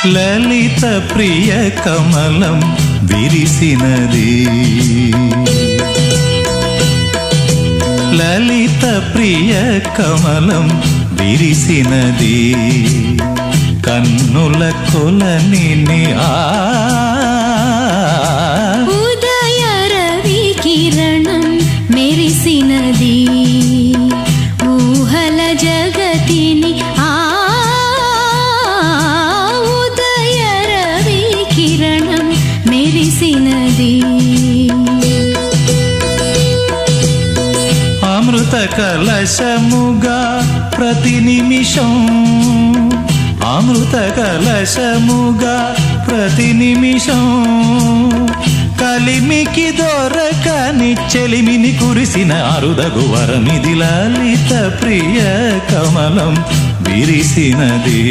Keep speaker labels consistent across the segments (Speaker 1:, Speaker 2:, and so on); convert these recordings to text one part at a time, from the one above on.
Speaker 1: లలిత ప్రియ కమలం విరిసినది లలిత ప్రియ కమలం విరిసినది కన్నుల కొలని
Speaker 2: ఉదయ రవి కిరణం మెరిసినది ఊహల జగతిని ఉదయ రవి కిరణం మెరిసినది
Speaker 1: అమృత కలశముగా ప్రతి నిమిషం అమృత కలశముగా ప్రతి నిమిషం కలిమికి దొరకని చెలిమిని కురిసిన అరుదగు వరమిది లలిత ప్రియ కమలం విరిసినది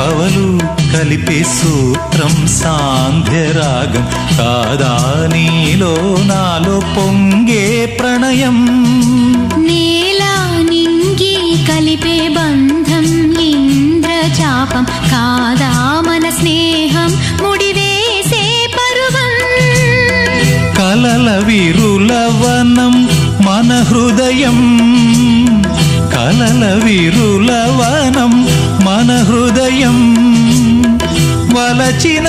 Speaker 1: పవలు కలిపే సూత్రం సాంధ్యరాగం కాదా నీలో నాలో పొంగే ప్రణయం
Speaker 2: నేలా నింగి కలిపే బంధం ఇంద్రచాపం కాదా మన స్నేహం ముడివేసే పరువం
Speaker 1: కలల విరులవనం మన హృదయం కలల విరులవనం మన హృదయం వలచిన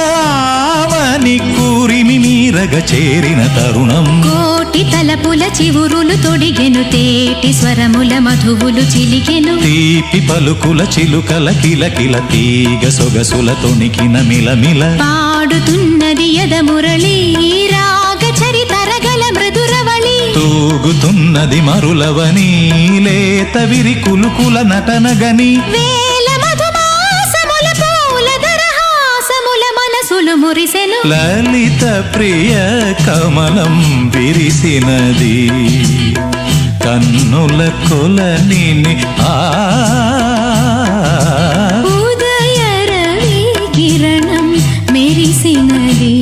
Speaker 1: ఆమని కూరిమి మీరగ చేరిన తరుణం
Speaker 2: కోటి తలపుల చివురులు తొడిగెను తేటి స్వరముల మధువులు చిలికెను
Speaker 1: తీపి పలుకుల చిలుకల కిలకిల తీగ సొగసుల తొణికిన మిలమిల
Speaker 2: పాడుతున్నది యద మురళి రాగ చరితరగల మృదురవళి
Speaker 1: తూగుతున్నది మరులవని లేత విరి కులుకుల నటనగని
Speaker 2: వేల మధుమాసముల పూల దరహాసముల మనసులు మురిసెను
Speaker 1: లలిత ప్రియ కమలం విరిసినది కన్నుల కొలని
Speaker 2: ఉదయ రవి కిరణం మెరిసినది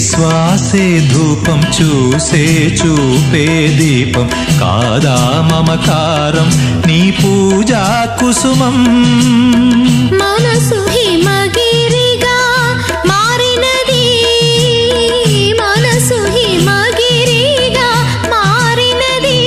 Speaker 1: శ్వాసే ధూపం చూసే చూపే దీపం కాదా మమకారం నీ పూజా కుసుమం
Speaker 2: మనసు హిమగిరిగా మారినది మనసు హిమగిరిగా మారినది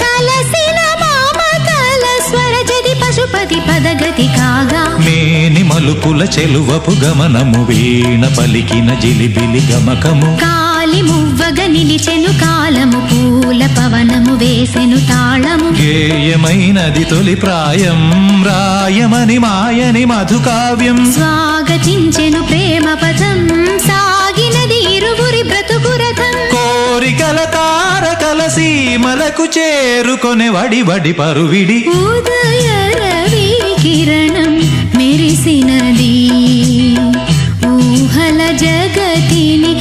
Speaker 2: కలసిన మామతల స్వరజది పశుపతి పదగతి కాగా
Speaker 1: మేని మలుపుల చెలువపు గమనము వీణ పలికిన జిలిబిలి గమకము
Speaker 2: కాలి మువ్వగ నిలిచెను కాలము పూల పవనము వేసెను తాళము
Speaker 1: గేయమైనది తొలి ప్రాయం రాయమని మాయని మధుకావ్యం
Speaker 2: స్వాగతించెను ప్రేమ పదం సాగినది ఇరువురి బ్రతుకురథం
Speaker 1: కోరికల తారకల సీమలకు చేరుకొనే వడి వడి పరువిడి
Speaker 2: ఉదయ రవి కిరణం మెరిసినది ఊహల జగతిని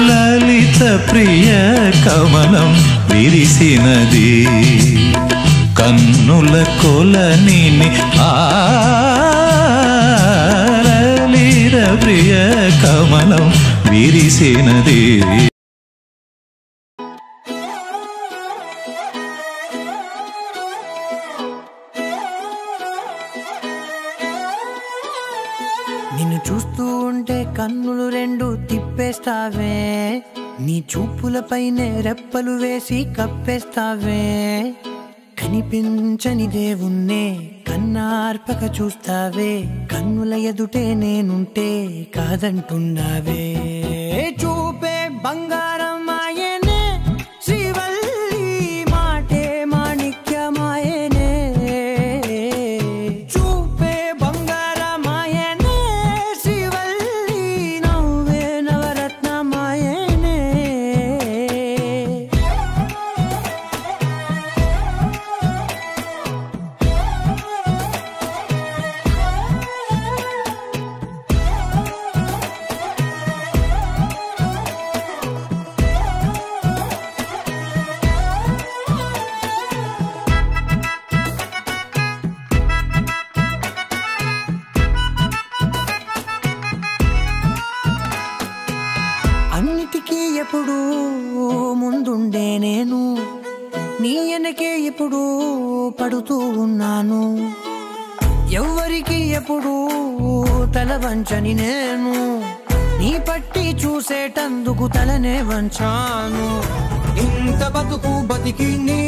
Speaker 1: లలిత ప్రియ కమలం విరిసినది కన్నుల కొలని లలిత ప్రియ కమలం విరిసినది
Speaker 3: నిన్ను చూస్తూ ఉంటే కన్నులు రెండు తిప్పేస్తావే, నీ చూపులపైనే రెప్పలు వేసి కప్పేస్తావే, కనిపించని దేవుణ్ణే కన్నార్పక చూస్తావే, కన్నుల ఎదుటే నేనుంటే కాదంటున్నావే. చూపే బంగారం ఆయనే శ్రీవల్లి, మాటే మాణిక్యమాయనే, చూపే బంగారం ఆయనే శ్రీవల్లి, నవ్వే నవరత్నమాయనే. అన్నిటికీ ఎప్పుడు ముందుండే నేను, నీ వెనకే ఎప్పుడు పడుతూ ఉన్నాను, ఎవ్వరికి ఎప్పుడు తల వంచని నేను, నీ పట్టి చూసేటందుకు తలనే వంచాను. ఇంత బతుకు బతికి నీ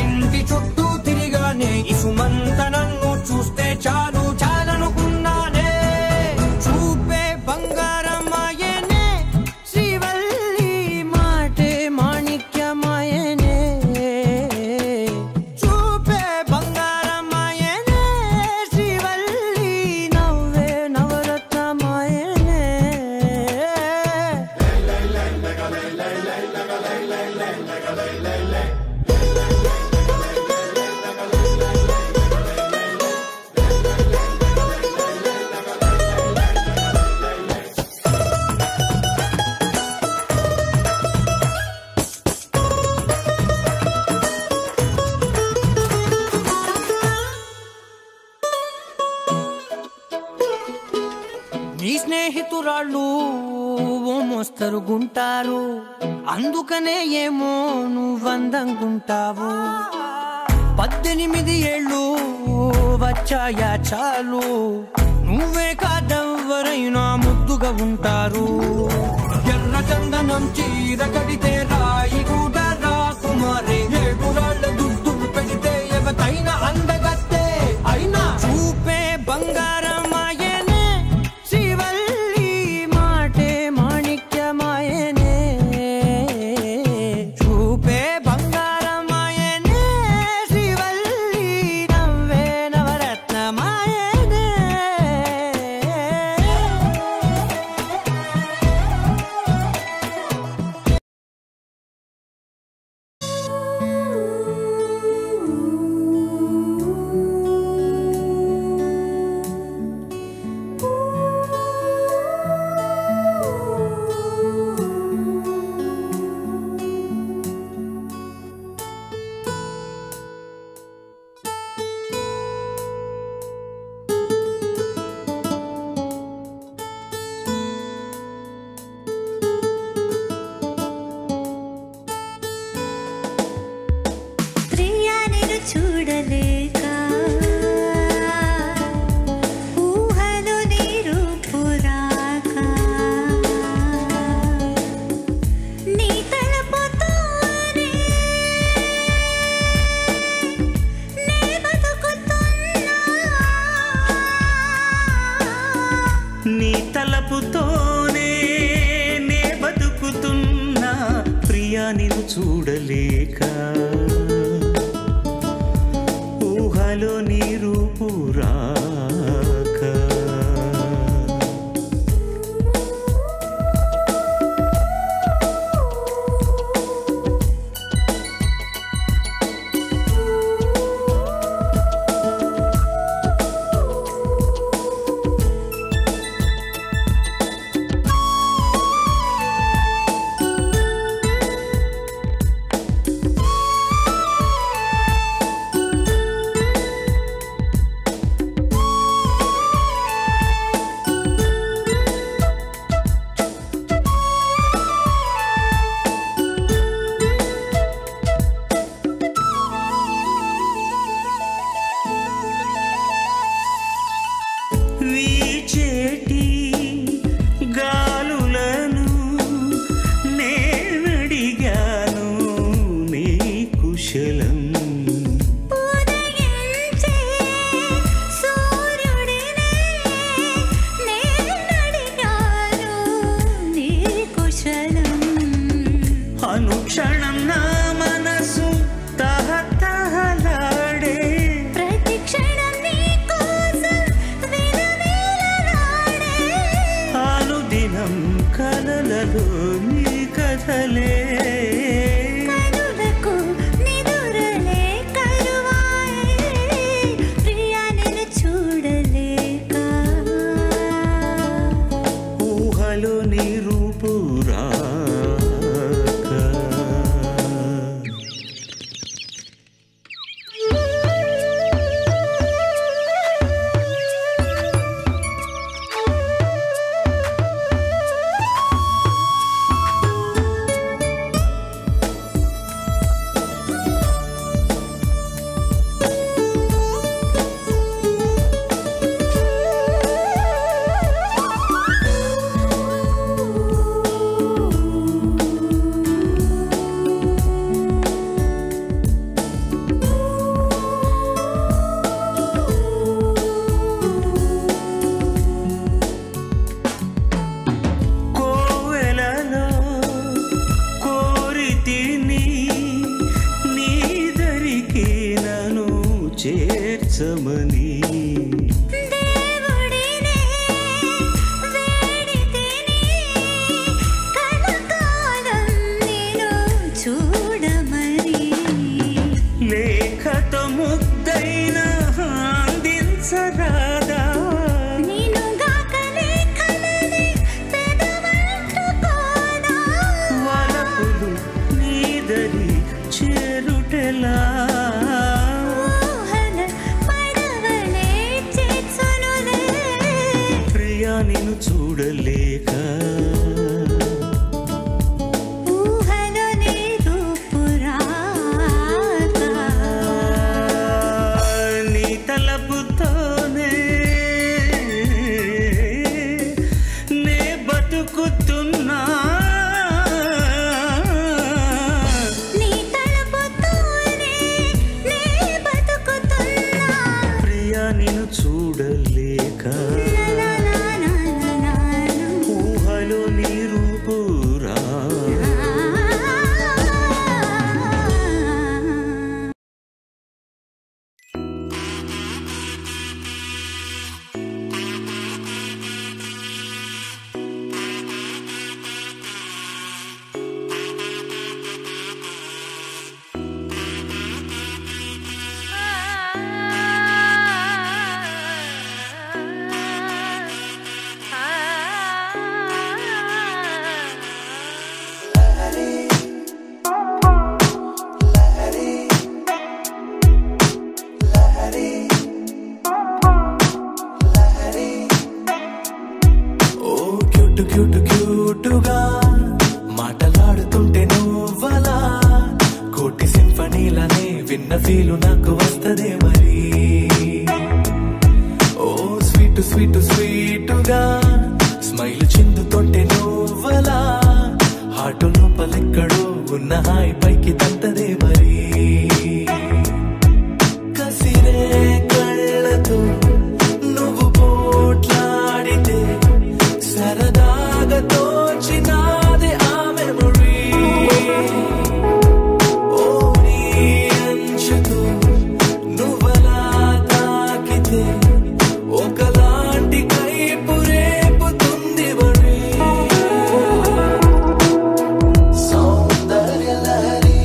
Speaker 3: ఇంటి చుట్టూ తిరిగానే, ఇసుమంత నన్ను చూస్తే చాలు చాలనుకున్నానే. చూపే బంగారం ఆయనే శ్రీవల్లి, మాటే మాణిక్యమాయనే, చూపే బంగారం ఆయనే శ్రీవల్లి, నవ్వే నవరత్నమాయనే. నీ స్నేహితురాళ్ళు ఓ మోస్తరు గుంటారు, అందుకనే ఏమో నువ్వందంగుంటావు. 18 ఏళ్ళు వచ్చాయా చాలు, నువ్వే కాదెవ్వరైనా ముద్దుగా ఉంటారు. ఎర్ర చందనం చీర కడితే రాయి కూడా రాకుమారే, ఏడురాళ్ళ దుద్దులు పెడితే ఎవతైనా అందగత్తే అయినా. చూపే బంగారం ఆయనే శ్రీవల్లి, మాటే మాణిక్యమాయనే, చూపే బంగారం ఆయనే శ్రీవల్లి, నవ్వే నవరత్నమాయనే.
Speaker 2: ప్రియా నిన్ను చూడలేక, ఊహలో నీ రూపు రాక, నీ తలపుతోనే నే బతుకుతున్నా,
Speaker 1: నీ తలపుతోనే నే బతుకుతున్నా, ప్రియా నిన్ను చూడలేక, ఊహలో నీ రూపు రాక.
Speaker 3: కలలలో నీ కథలే
Speaker 2: కనులకు నిదురలే కరువాయే ప్రియా నిన్ను చూడలేక
Speaker 3: ఊహలో నీ రూపు రాక చేర్చమని
Speaker 2: దేవుడినే వేడితిని కలకాలం నేను చూడమని
Speaker 3: లేఖతో ముద్దైన అందించరాదా
Speaker 2: నీనుగాక లేఖలని పెదవంటుకోనా
Speaker 3: వలపులు నీదరి చేరుటెలా నిన్ను చూడలేక
Speaker 2: ఊహలో నీ రూపు రాక
Speaker 3: నీ తలపుతోనే నే బతుకుతున్నా
Speaker 2: నీ తలపుతోనే నే బతుకుతున్నా
Speaker 3: ప్రియా నిన్ను చూడలేక ఊహలో నీ రూపు క్యూట్ క్యూటుగా మాటలాడుతుంటే నువ్వలా కోటి సింఫనీలనే విన్న ఫీలు నాకు వస్తదే మరి ఓ స్వీట్ స్వీట్ స్వీటుగా స్మైల్ చిందుతుంటే నువ్వలా హార్ట్ లోపలెక్కడో ఉన్న హాయి పైకి తట్టదే మరి కసిరే కళ్ళతో నువ్వు పోట్లాడితే సరదాగా తోచినాదే ఆ మెమరీ ఓ నీ అంచుతో నువ్వలా తాకితే ఒకలాంటి కైపు రేపుతుంది వడి సౌందర్య లహరి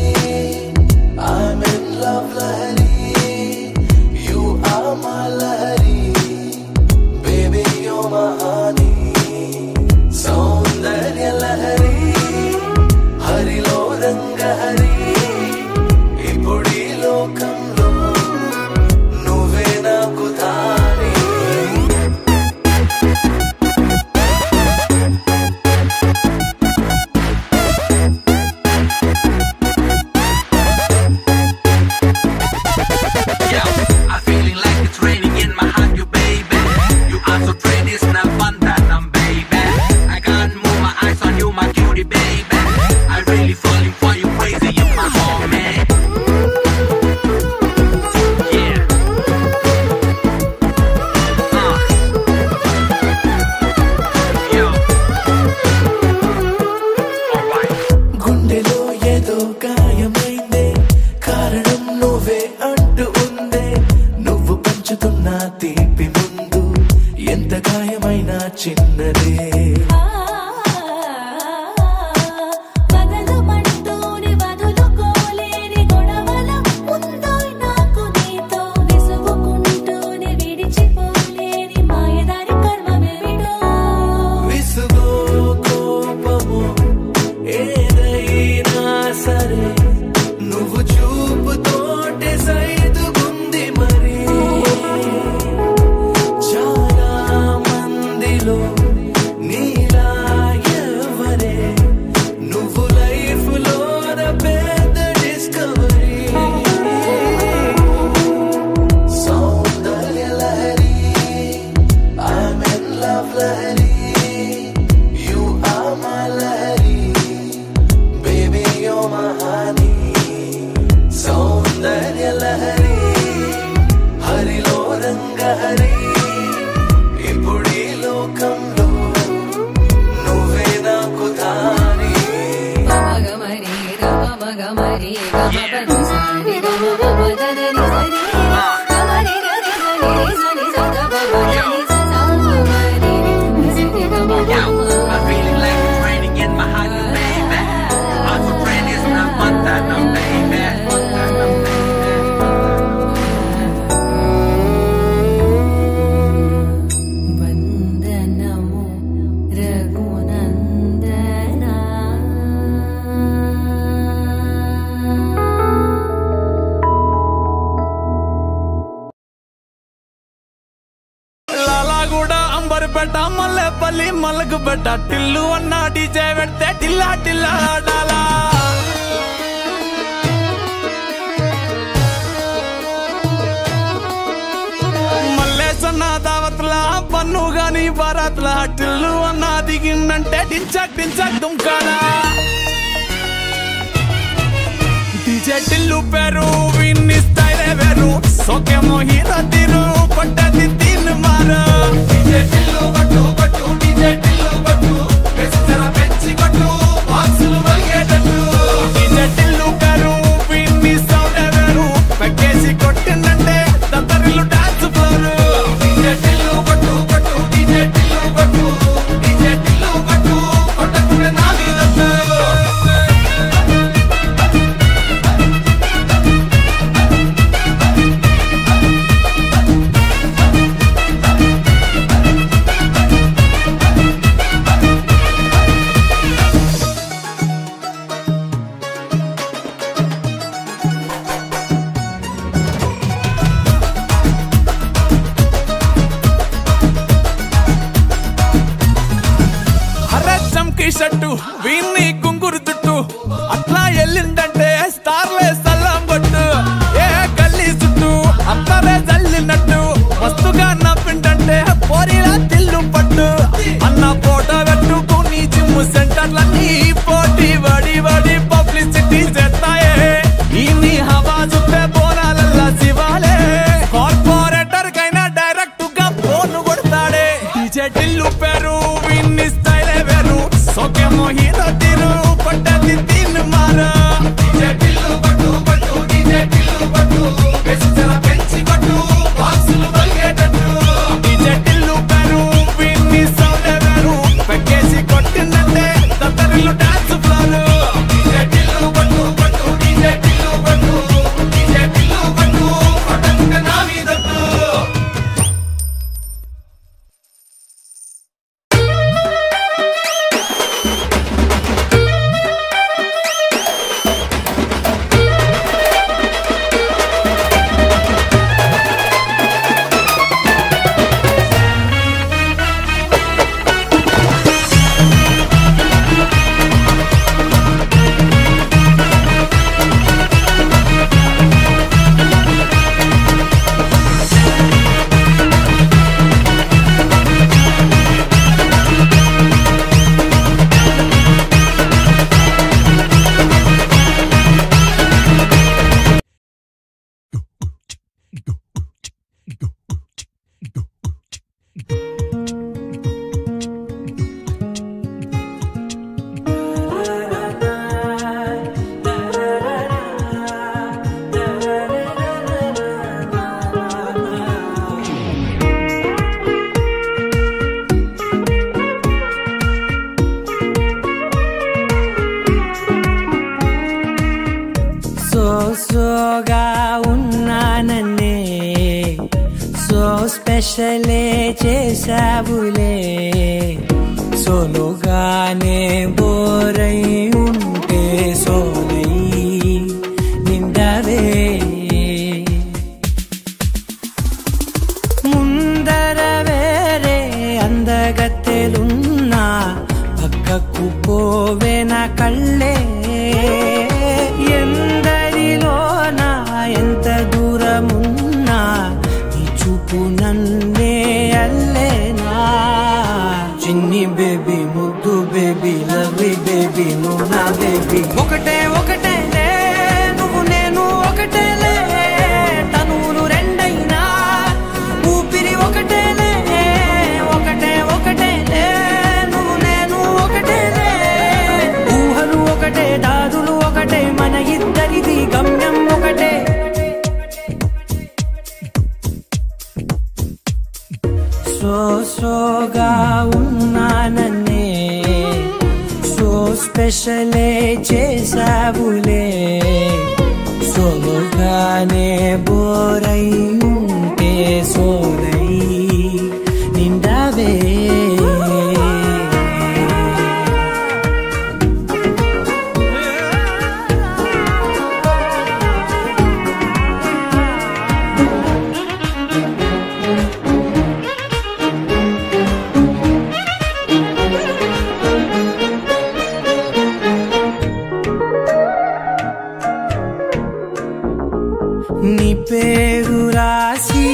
Speaker 4: మల్లెపల్లి మల్లకు బెట్ట టిల్లు అన్న డీజే పెడితే టిల్లా టిల్లా ఆడాలా మల్లేసన్న దావత్ల పన్ను గాని బారాత్ల టిల్లు అన్న దిగిందంటే టించక్ టించక్ దుంకాలా డీజే టిల్లు పేరు విన్ని స్టైలే వేరు సోకేమో హీరో తీరు పట్టది తీన్ మారు డీజే టిల్లు కొట్టు కొట్టు డీజే టిల్లు కొట్టు వెచ్చర పెంచి కొట్టు బాక్సులు వలిగేటట్టు డీజే టిల్లు పేరు విన్ని సౌండ్ వేరు పెక్కేసి కొట్టిందంటే దత్తరిల్లు డాన్స్ ఫ్లోర్ డీజే టిల్లు కొట్టు కొట్టు డీజే టిల్లు కొట్టు డీజే టిల్లు కొట్టు కొట్టకుండా నా మీద షట్టు వీన్ని కుంగురు చుట్టూ అట్లా ఎల్లిందంటే స్టార్లే సల్లం కొట్టు ఏ గల్లీ చుట్టూ అత్తరే జల్లినట్టు మస్తుగా నవ్విందంటే పోరిలా తిల్లు పట్టు అన్న ఫోటో పెట్టుకుని జిమ్ సెంటర్లన్నీ పోటీ వడి వడి పబ్లిసిటీ చేస్తాయే ఈ హవా చుట్టే బోనాలల్లా శివాలే కార్పొరేటర్ కైనా డైరెక్ట్ గా ఫోన్ కొడతాడే డీజే టిల్లు పేరు విన్ని స్టైలే వేరు సోకేమో హీరో తీరు పట్టది తీన్ మారు డీజే టిల్లు కొట్టు కొట్టు డీజే టిల్లు కొట్టు వెచ్చర పెంచి కొట్టు బాక్సులు వలిగేటట్టు డీజే టిల్లు పేరు విన్ని సౌండ్ వేరు పెక్కేసి కొట్టిందంటే దత్తరిల్లు డాన్స్ ఫ్లోర్ డీజే టిల్లు కొట్టు కొట్టు డీజే టిల్లు కొట్టు డీజే టిల్లు కొట్టు కొట్టకుండా నా మీదట్టు
Speaker 5: సోగా ఉన్నానన్నే సో స్పెషలే చేసావులే సోలోగానే బోరై ఉంటే సోలై నిండవే ముందర వేరే అందగత్తెలున్నా పక్కకు పోవే నా కళ్ళే ఎందరిలోనా ఎంత దూరమున్నా నీ చూపు నన్నే అల్లేనా చిన్ని బేబీ ముద్దు బేబీ లవ్లీ బేబీ నువ్వు నా బేబీ ఒకటే ఒకటేలే నువ్వు నేను ఒకటేలే తనువులు రెండైనా ఊపిరి ఒకటేలే ఒకటే ఒకటేలే నువ్వు నేను ఒకటేలే ఊహలు ఒకటే దారులు ఒకటే మన ఇద్దరిది గమ స్పెషలే చేసావులే సోలోగానే బోరై ఉంటే సోలై నిండావే నీ పేరు రాసి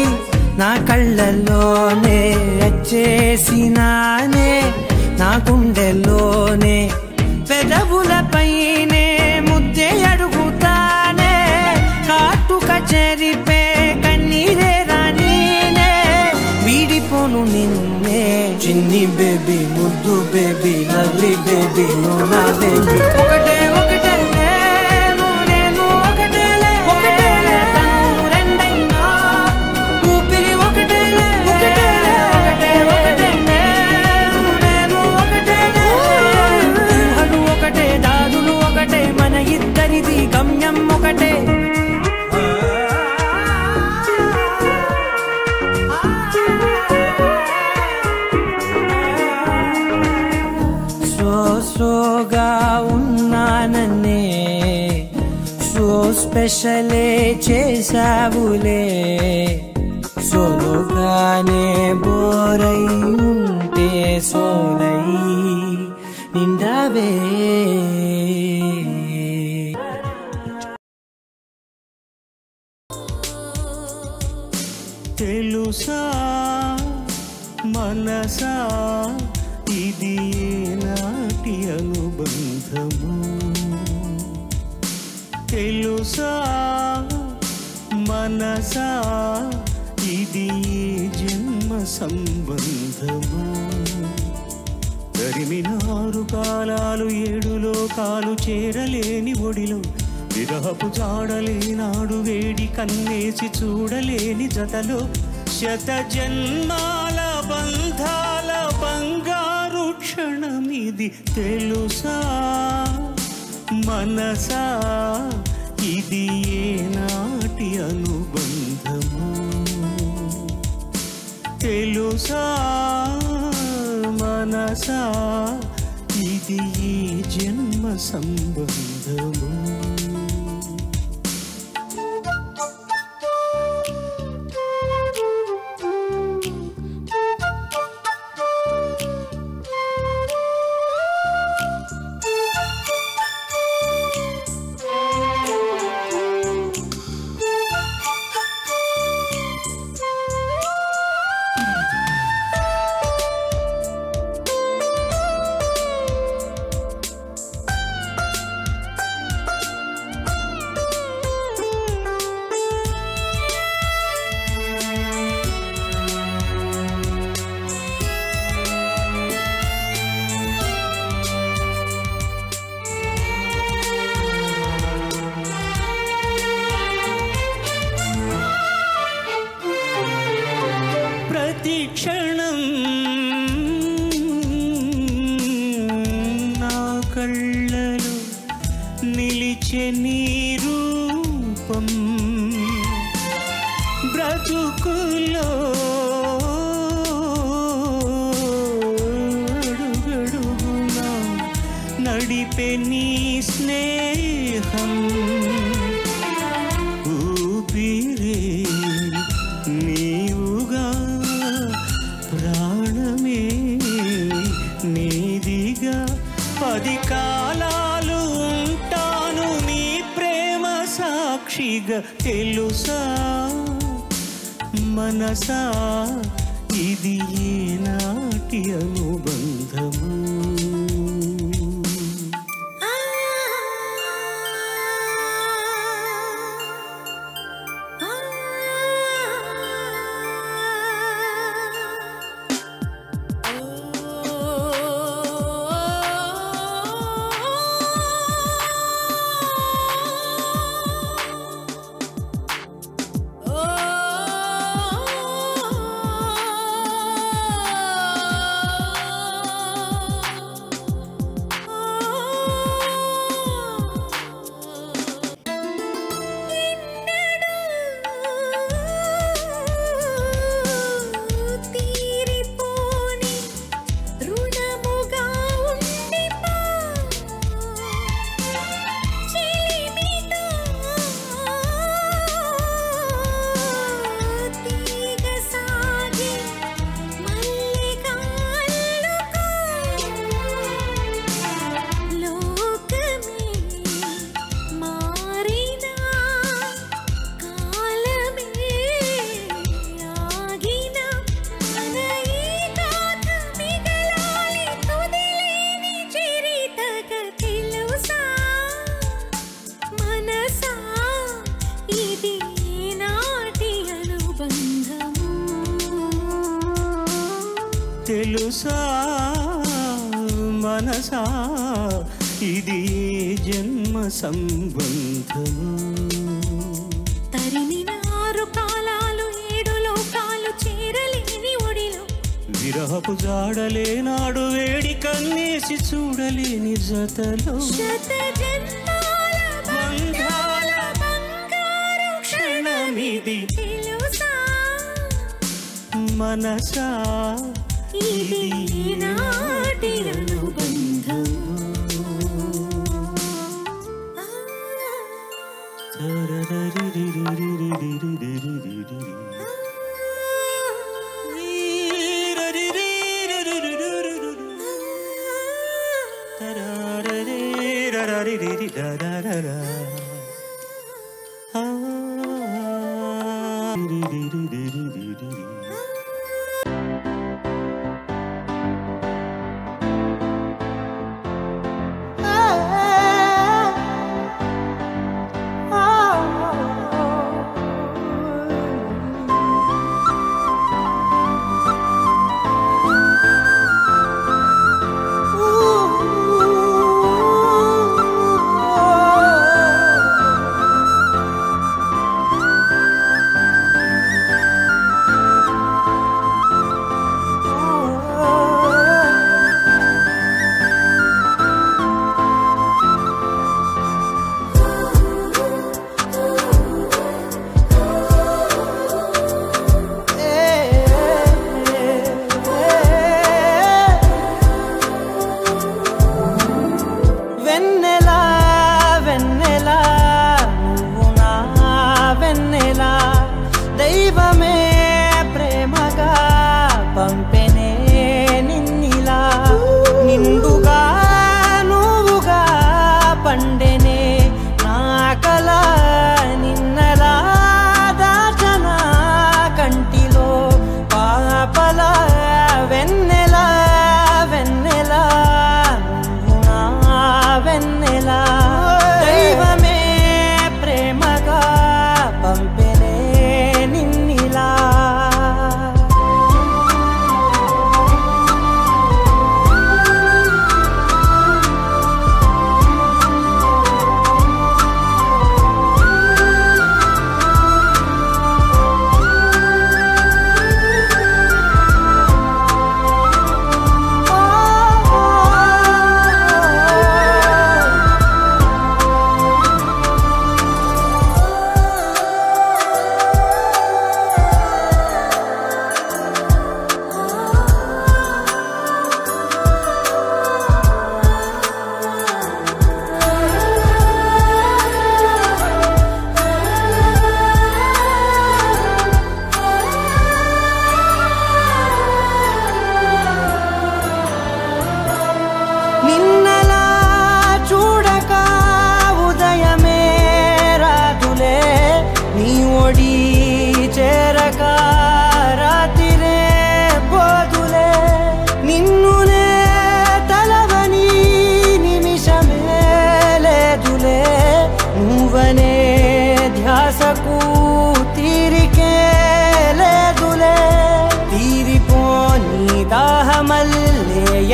Speaker 5: నా కళ్ళల్లోనే వచ్చేసినానే నా గుండెల్లోనే పెదవులపైనే ముద్దే అడుగుతానే కాటుక చెరిపే కన్నీరే రానీనే వీడిపోను నిన్నే చిన్ని బేబీ ముద్దు బేబీ లవ్లీ బేబీ నువ్వు నా బేబీ ఒకటే ఒకటే మన ఇద్దరిది గమ్యం ఒకటే సోగా ఉన్నానన్నే సో స్పెషలే చేసావులే సోలోగానే బోరై ఉంటే సోలై నిండావే
Speaker 1: తెలుసా మనసా ఇది నాటి అనుబంధము తెలుసా మనసా ఇది జన్మ సంబంధము తరిమినారు కాలాలు 7 లోకాలు చేరలేని ఒడిలో విరహపు జాడలేనాడు వేడి కన్నేసి చూడలేని జతలో శత జన్మాల బంధాల బంగారు క్షణమిది తెలుసా మనసా ఇది ఏనాటి అనుబంధము తెలుసా మనసా ఇది ఈ జన్మ సంబంధము క్షణం నా కళ్ళలో నిలిచే నీ రూపం బ్రతుకులో అడుగడుగునా నడిపే నీ స్నేహం ఊపిరే నీవుగా ప్రాణమే నీదిగా 10 కాలాలు ఉంటాను నీ ప్రేమ సాక్షిగా తెలుసా మనసా ఇది ఏనాటి అనుబంధము
Speaker 5: తెలుసా మనసా ఇది జన్మ సంబంధం
Speaker 2: తరిమిన 6 కాలాలు 7 లోకాలు చేరలేని ఒడిలో
Speaker 5: విరహపు జాడలేనాడు వేడి కన్నేసి చూడలేని జతలో
Speaker 2: శత జన్మాల బంధాల బంగారు
Speaker 5: క్షణమిది
Speaker 2: తెలుసా
Speaker 5: మనసా
Speaker 2: ఇది నాటి అనుబంధం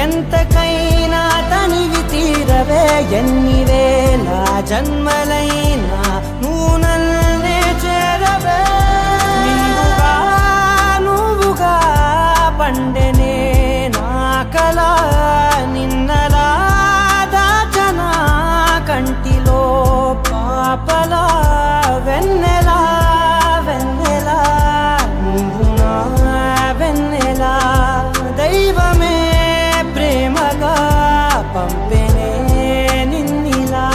Speaker 5: ఎంతకైనా తనివి తీరవే ఎన్ని వేల జన్మలైనా నువ్వు నన్నే చేరవే నువ్వుగా పండెనే నా కల నిన్నలా దాచనా కంటిలో పాపలా వెన్నెలా వెన్నెలా నువ్వు నా వెన్నెలా దైవమే ప్రేమగా పంపెనే నిన్నిలా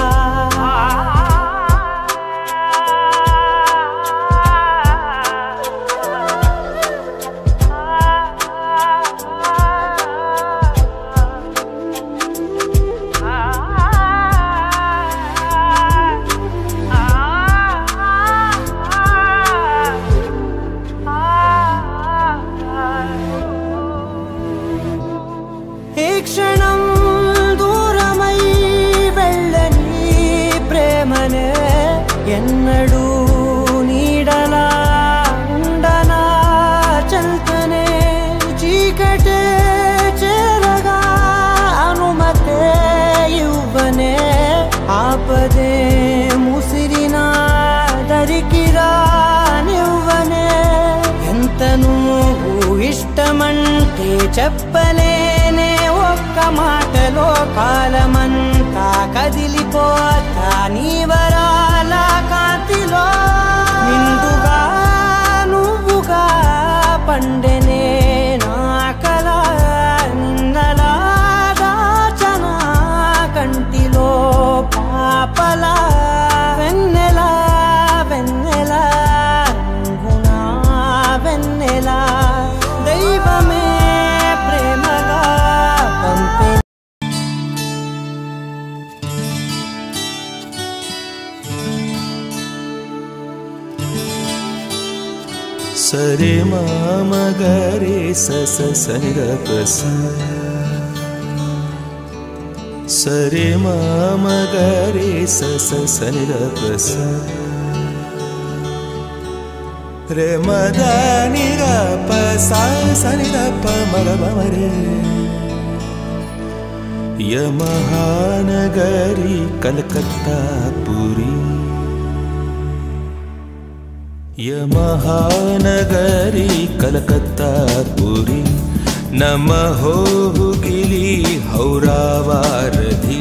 Speaker 5: ఇష్టమంటే చెప్పలేనే ఒక్క మాటలో కాలమంతా కదిలిపోతా నీ వరాల కాంతిలో నిండుగా నువ్వుగా పండెనే నా కల నిన్నలా దాచనా కంటిలో పాపలా వెన్నెలా వెన్నెలా నువ్వు నా వెన్నెలా దైవమే ప్రేమగా పంపే
Speaker 3: సరే మామగరే సస సనిరపస సరే మామగరే సస సనిరపస రే మదని రప సనిరప మగమరే యమహానగరి కలకత్తా పురి యమహానగరి కలకత్తా పురి నమహో గిలి హౌరావారధి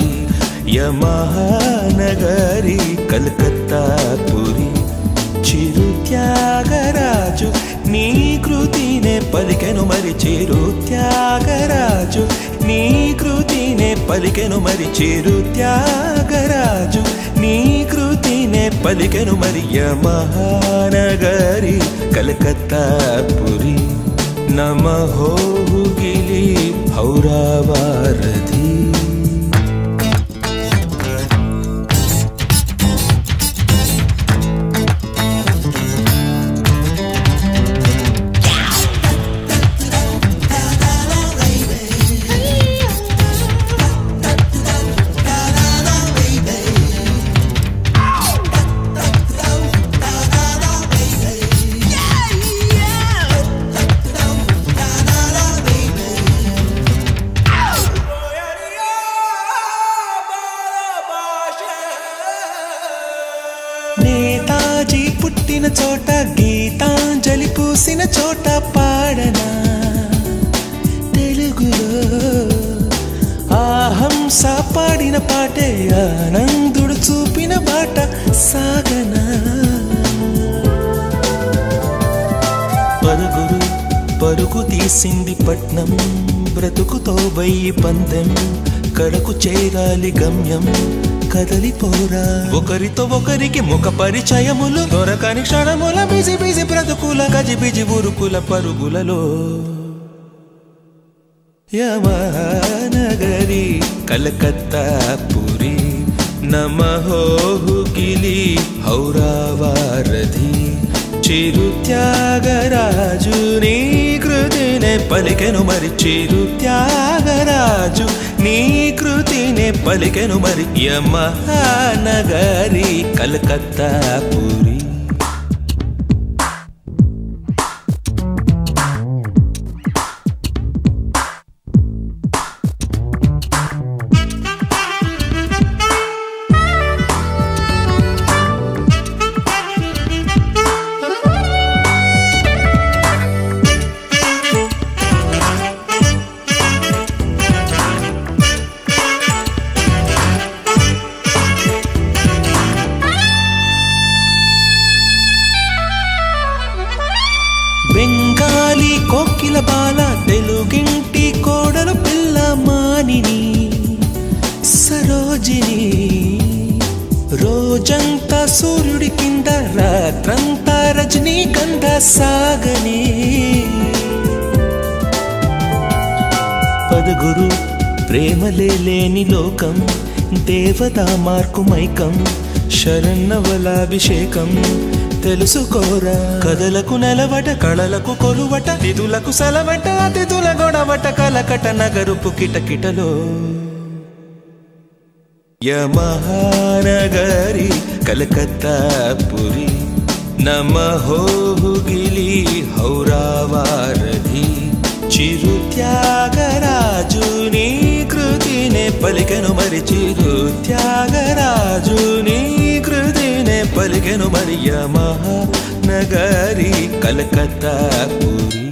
Speaker 3: యమహానగరి కలకత్తా పురి చిరు త్యాగరాజు నీ కృతినే పలికెను మరి చిరు త్యాగరాజు నీ కృతినే పలికెను మరి చిరు త్యాగరాజు నీ కృతినే పలికెను మరి యమహానగరి కలకత్తా పురి నమహో గిలి హౌరావారధి నేతాజీ పుట్టిన చోట గీతాంజలి పూసిన చోట పాడనా తెలుగులో ఆహంస పాడిన పాటే ఆనందుడు చూపిన బాట సాగనా పరుగురు పరుగు తీసింది పట్నం బ్రతుకుతో బయ్యి పందెం కడకు చేరాలి గమ్యం కదలిపోరా ఒకరితో ఒకరికి ముఖ పరిచయములు దొరకని క్షణముల బిజి బిజి బ్రతుకుల గజిబిజి ఉరుకుల పరుగులలో యమహానగరి కలకత్తా పురి నమహో గిలి హౌరావారధి చిరు త్యాగరాజు నీ కృతినే పలికెను మరి చిరు త్యాగరాజు నీ కృతినే పలికెను మరి యమహానగరి కలకత్తా పురి బెంగాలీ కోకిల బాల తెలుగింటి కోడలు పిల్ల మానిని సరోజిని రోజంతా సూర్యుడి కింద రాత్రంతా రజనీగంధ సాగని పదగురు ప్రేమలే లేని లోకం దేవతా మార్కుమైకం శరన్నవలాభిషేకం తెలుసుకోరా కథలకు నెలవట కళలకు కొలువట నిధులకు సలవట అతిథుల గొడవట కలకట నగరుపు కిటకిటలో యమహానగరి కలకత్తా పురి నమహో గిలి హౌరావారధి చిరు త్యాగరాజు నీ కృతినే పలికెను మరి చిరు త్యాగరాజు నీ కృతినే పలికెను మరి యమహానగరి కలకత్తా పురి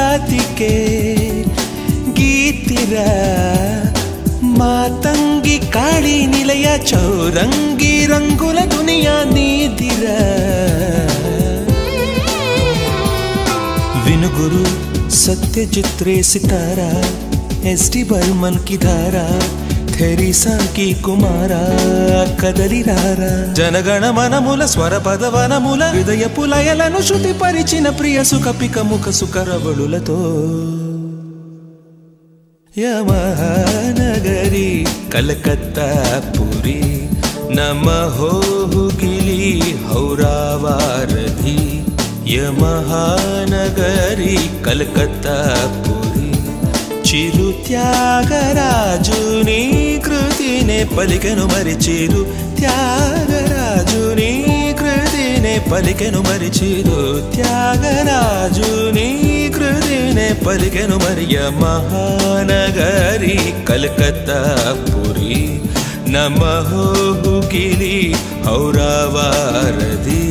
Speaker 3: ಜಾತಿಗೆ ಗೀತಿರ ಮಾತಂಗಿ ಕಾಳಿ ನಿಲಯ ಚೌರಂಗಿ ರಂಗುಲ ದುನಿಯಾ ನೀದಿರ विनुगुरु सत्यजित रे सितारा SD बर्मन की धारा थेरिसा की कुमारा कदली रारा जनगण मनमूल स्वर पदवनमूल हृदय पुलयలను శృతి పరిచిన ప్రియ సుఖ పిక ముఖ సుకరవళులతో యమహానగరి కలకత్తా పురి నమః గిలి హౌరావారధి యమహానగరి కలకత్తా పురి చిరు త్యాగరాజుని కృతినే పలికెను మరి చిరు త్యాగరాజుని కృతినే పలికెను మరి చిరు త్యాగరాజుని కృతినే పలికెను మరి యమహానగరి కలకత్తా పురి నమః గిలి హౌరావారధి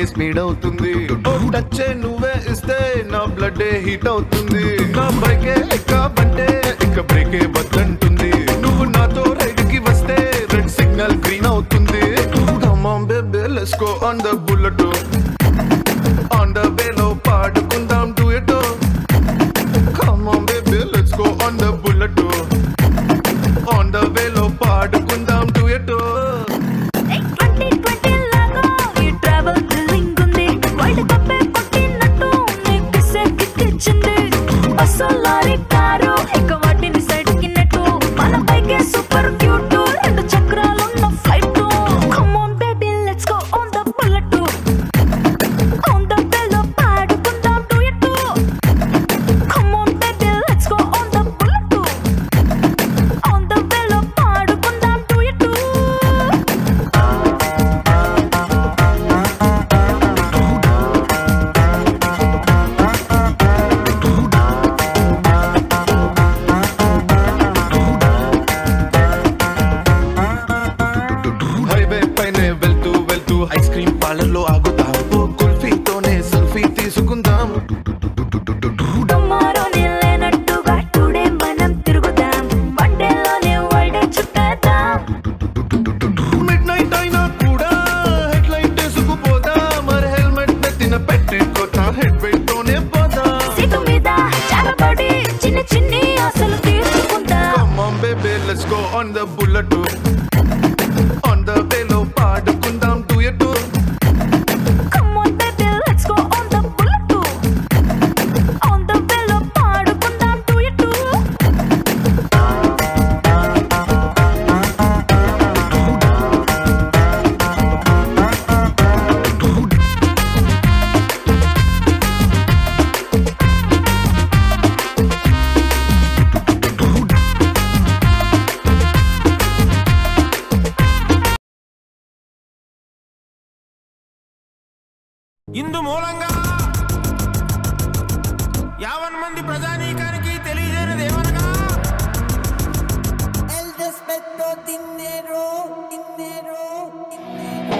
Speaker 6: స్పీడ్ అవుతుంది టచ్ నువ్వే ఇస్తే నా బ్లడ్ హీట్ అవుతుంది నా బైకే ఎక్కబంటే ఇక బ్రేకే వద్దంటుంది నువ్వు నాతో రైడ్ కి వస్తే రెడ్ సిగ్నల్ గ్రీన్ అవుతుంది come on baby let's go on the bullet on the వేలో పాడుకుందాం duet come on baby let's go on the bullet on the వేలో పాడుకుందాం డ్యూయట్
Speaker 2: సూపర్ క్యూట్ రెండు చక్రాలున్న flight come on baby let's go on the bullet on the వేలో పాడుకుందాం duet come on baby let's go on the bullet on the వేలో పాడుకుందాం duet
Speaker 6: ice cream parlour లో ఆగుతాం కుల్ఫీతోనే selfie తీసుకుందాం
Speaker 2: టుమారోనే లేనట్టుగా టుడే మనం తిరుగుదాం వన్డేలోనే వరల్డ్ చుట్టేద్దాం
Speaker 6: మిడ్ నైట్ అయినా కూడా హెడ్ లైట్ తీసుకుపోదాం మరి హెల్మెట్ నెత్తిన పెట్టుకోతా హెడ్ వెయిట్ తోనే పోదాం
Speaker 2: సీటు మీద జారపడి చిన్ని చిన్ని ఆశలు తీర్చుకుందాం
Speaker 6: come on baby let's go on the bullet on the వేలో పాడుకుందాం duet
Speaker 2: come on baby let's go on the bullet on the వేలో పాడుకుందాం డ్యూయట్
Speaker 7: ఇందు మూలంగా 50 మంది ప్రజానీకానికి తెలియజేయనిది ఏమనగా
Speaker 5: El respeto dinero, dinero, dinero.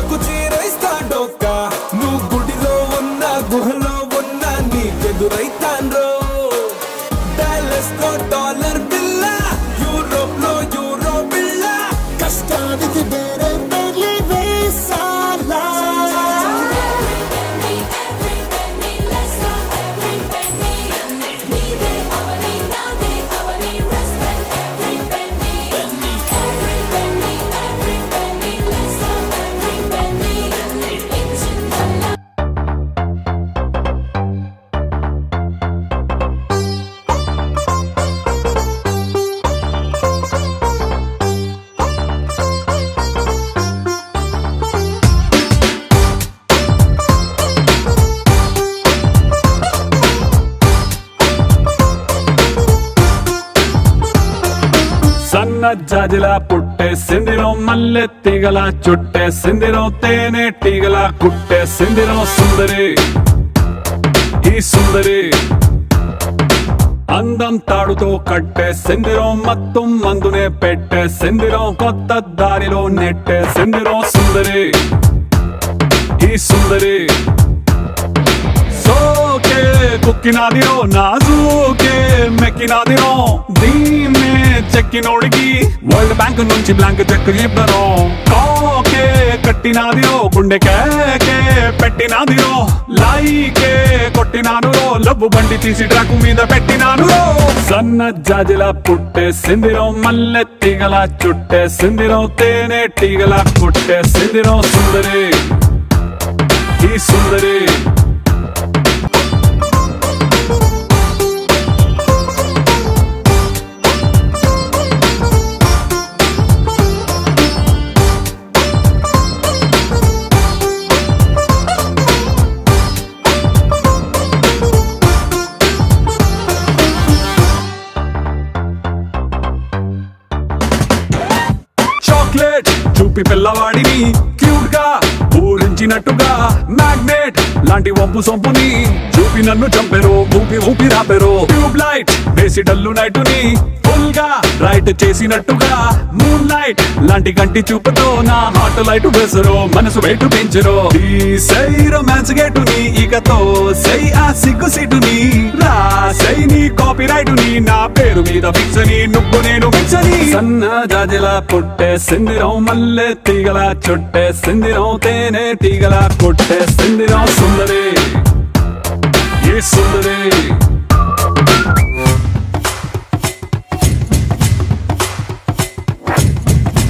Speaker 4: నాకు చీరైస్తా డొక్క నువ్వు గుడిలో ఉన్న గుహలో ఉన్న నీకెదురైతాన్రో డాలస్ లో డాలర్ బిల్ల యూరోప్ లో యూరో బిల్ల కష్టానికి వేరే పేర్లే వేసాలా
Speaker 8: సన్న జాజిలా పుట్టే సిందిరో మల్లె తీగల చుట్టే సిందిరో తేనె తీగల కుట్టే సిందిరో సుందరి ఈ సుందరి అందం తాడుతో కట్టే సిందిరో మత్తం మందునే పెట్టే సిందిరో కొత్త దారిలో నెట్టే సిందిరో సుందరి ఈ సుందరి సోకే కుక్కినాదిరో నాజూకే మెక్కినాదిరో దీన్నే చెక్కినోడికి వరల్డ్ బ్యాంక్ నుంచి బ్లాంక్ చెక్ ఇవ్వను కాకే కట్టినాదిరో గుండె కేకే పెట్టినాదిరో లైకే కొట్టినాను లవ్వు బండి తీసి ట్రాకు మీద పెట్టినాను సన్న జాజిలా పుట్టే సిందిరో మల్లె తీగల చుట్టే సిందిరో తేనె తీగల కుట్టే సిందిరో సుందరి ఈ సుందరి చూపి పిల్లవాడిని క్యూట్ గా ఊరించినట్టుగా మ్యాగ్నెట్ లాంటి వంపు సొంపుని చూపి నన్ను చంపెరు ఊపి ఊపి రాపెరు ట్యూబ్ లైట్ వేసి డల్లు నైటుని ఫుల్ గా రైట్ చేసినట్టుగా మూన్ లైట్ లాంటి కంటి చూపుతో నా హార్ట్ లైట్ వేసరు మనసు వెయిట్ పెంచరు సై రొమాన్స్ గేటుని ఇకతో సై ఆ సిగ్గు సీటుని రాసై నీ కాపీ రైటుని నా పేరు మీద ఫిక్స్ అని నువ్వు నేను ఫిక్స్ అని సన్న జాజిలా పుట్టే సిందిరం మల్లె తీగల చుట్టే సిందిరం తేనె తీగల కొట్టే సిందిరం సుందరి ఈ సుందరి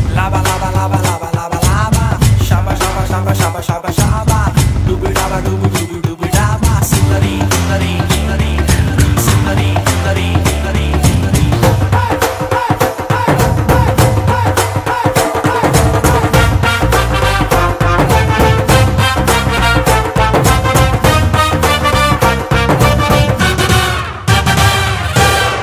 Speaker 9: Lava, lava, lava, lava, lava, lava. Shaba, shaba, shaba, shaba, shaba, shaba. Dubu, daba, dubu, dubu, dubu, daba. Sundari, sundari, sundari, sundari, sundari, sundari, sundari.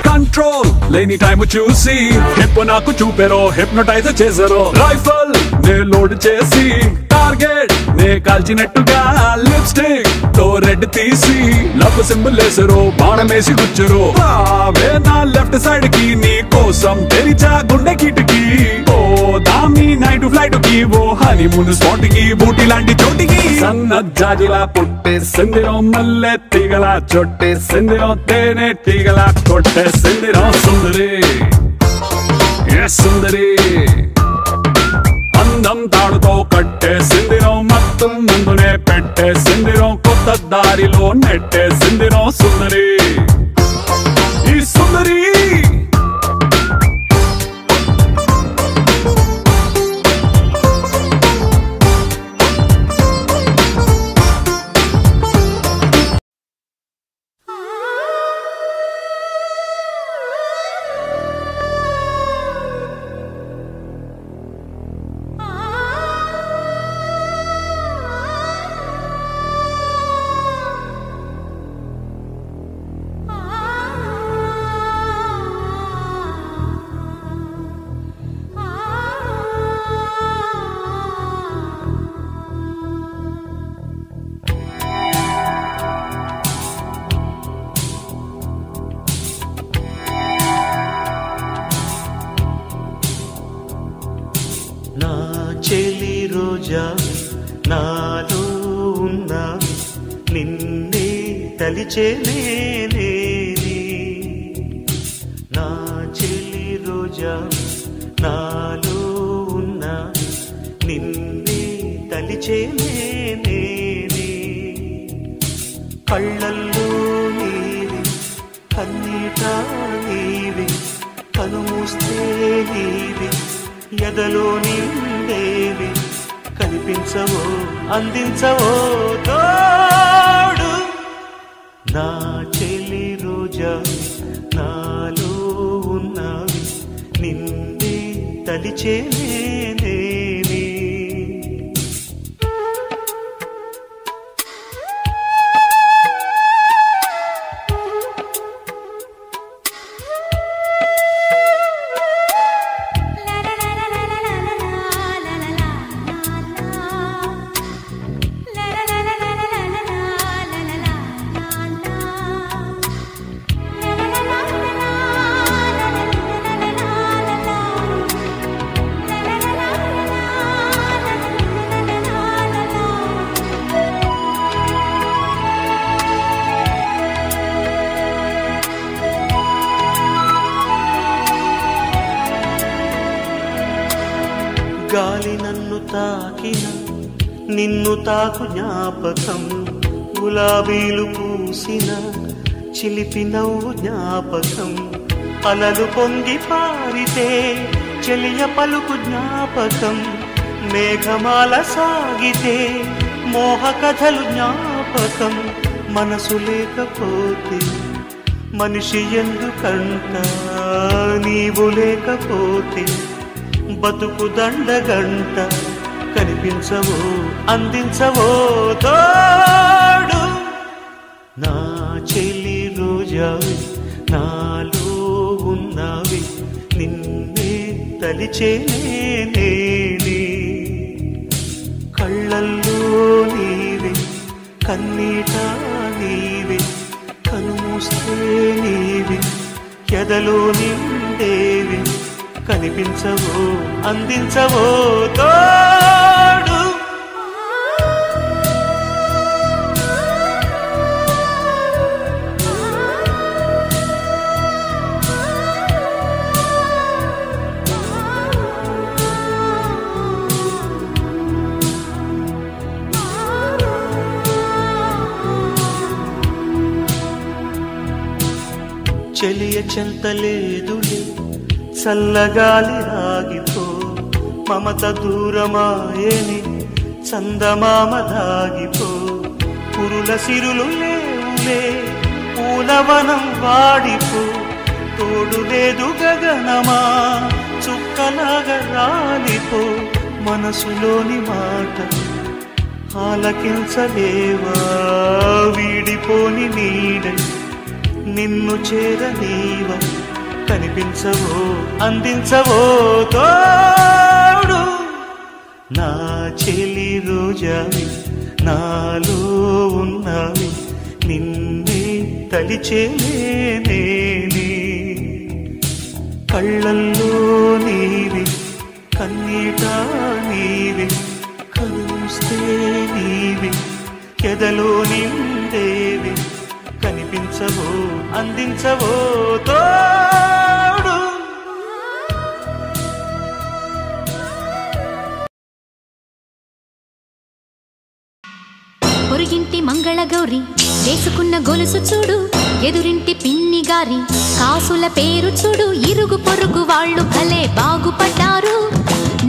Speaker 8: Control లేని టైం చూసి హిప్ నాకు చూపెరో హిప్నోటైజ్ చేసారో రైఫల్ నే లోడ్ చేసి target నే కాల్చినట్టుగా lipstick తో red తీసి love symbol వేసారో బాణమేసి గుచ్చరు రావే నా లెఫ్ట్ సైడ్ కి నీ కోసం తెరిచా గుండె కిటికి ఓ దామి నైట్ ఫ్లైట్ కి ఓ హనీమూన్ స్పాట్ కి బూటీ లాంటి చోటికి సన్న జాజిలా పుట్టే సిందిరం మల్లె తీగల చొట్టే సిందిరం తేనె తీగల కొట్టే సిందిరం సుందరి ఏ సుందరి అందం తాడుతో కట్టే సిందిరం మొత్తం ముందునే పెట్టే సిందిరం కొత్త దారిలో నెట్టే సిందిరం సుందరి ఈ సుందరి
Speaker 10: తలిచేనే నా చెలి రోజా నాలో ఉన్న నిన్నే తలిచేనే కళ్ళల్లో నీవి కన్నీట నీవి కనుమూస్తే నీవి ఎదలో నిండేవి కనిపించవో అందించవో తోడు నా చెలి రోజా నాలో ఉన్నవి నిన్నే తలిచేనే గాలి నన్ను తాకిన నిన్ను తాకు జ్ఞాపకం గులాబీలు పూసిన చిలిపి నవ్వు జ్ఞాపకం అలలు పొంగి పారితే చెలియ పలుకు జ్ఞాపకం మేఘమాల సాగితే మోహ కథలు జ్ఞాపకం మనసు లేకపోతే మనిషి ఎందుకంట నీవు లేకపోతే బతుకు దండగంట కనిపించవో అందించవో తోడు నా చెలి రోజావి నాలో ఉన్నవి నిన్నే తలిచేనే కళ్ళల్లో నీవి కన్నీట నీవి కనుమూస్తే నీవి ఎదలో నిండేవి కనిపించవో అందించవో తోడు చెలియ చెంతలేదులే చల్లగాలి ఆగిపో మమత దూరమాయని చందమామ దాగిపో పురుల సిరులు లేవులే పూలవనం వాడిపో తోడు లేదు గగనమా చుక్కలాగా రాలిపో మనసులోని మాట ఆలకించలేవా వీడిపోని నీడ నిన్ను చేరనీవా కనిపించవో అందించవో తోడు నా చెలి రోజావి నాలో ఉన్నవి నిన్నే తలిచేనే కళ్ళల్లో నీవి కన్నీట నీవి కలుస్తే నీవి ఎదలో నిండేవి కనిపించవో అందించవో తోడు
Speaker 2: పొరుగింటి మంగళగౌరి వేసుకున్న గొలుసు చూడు ఎదురింటి పిన్ని గారి కాసుల పేరు చూడు ఇరుగు పొరుగు వాళ్ళు భలే బాగుపడ్డారు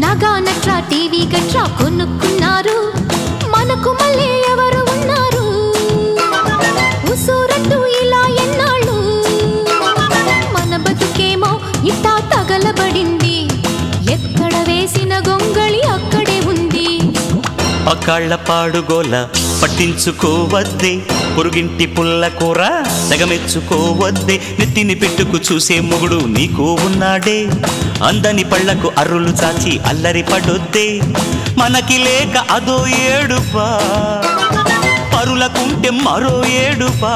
Speaker 2: నగా నట్రా టీవీ గట్రా కొనుక్కున్నారు మనకు మళ్ళీ ఎవరు ఉన్నారు ఉసూరట్టు ఇలా ఎన్నాళ్ళు మన బతుకేమో ఇట్టా తగలబడింది ఎక్కడ వేసిన గొంగళి అక్కడే ఉంది
Speaker 10: పకాళ్ళ పాడుగోల పట్టించుకోవద్దే పొరుగింటి పుల్ల కూర తెగమెచ్చుకోవద్దే నెత్తిని పెట్టుకు చూసే మొగుడు నీకు ఉన్నాడే అందని పళ్లకు అర్రులు చాచి అల్లరి పడొద్దే మనకి లేక అదో ఏడుపా పరులకుంటే మరో ఏడుపా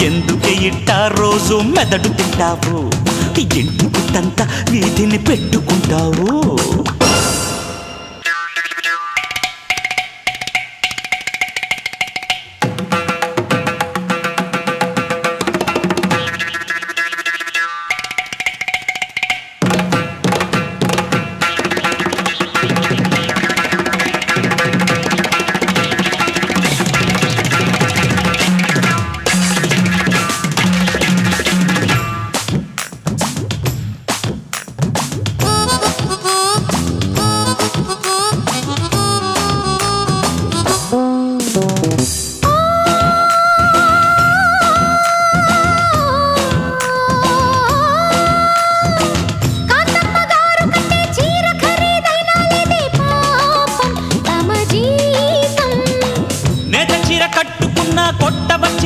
Speaker 10: ఎందుకే ఇట్టా రోజు మెదడు తింటావు ఇంటి పుట్టంతా వీధిని పెట్టుకుంటావు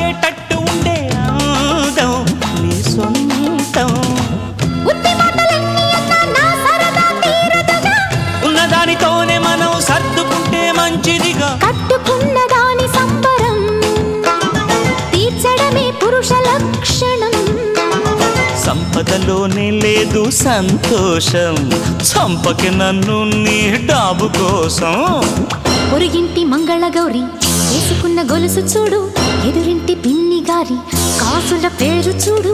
Speaker 10: వచ్చేటట్టు ఉండే అందం నీ సొంతం ఉన్నదానితోనే మనం సర్దుకుంటే మంచిదిగా
Speaker 2: కట్టుకున్న దాని సంబరం తీర్చడమే పురుష లక్షణం
Speaker 10: సంపదలోనే లేదు సంతోషం చంపకి నన్ను నీ డాబు కోసం
Speaker 2: పొరుగింటి మంగళగౌరి వేసుకున్న గొలుసు చూడు ఎదురింటి పిన్ని గారి కాసుల పేరు చూడు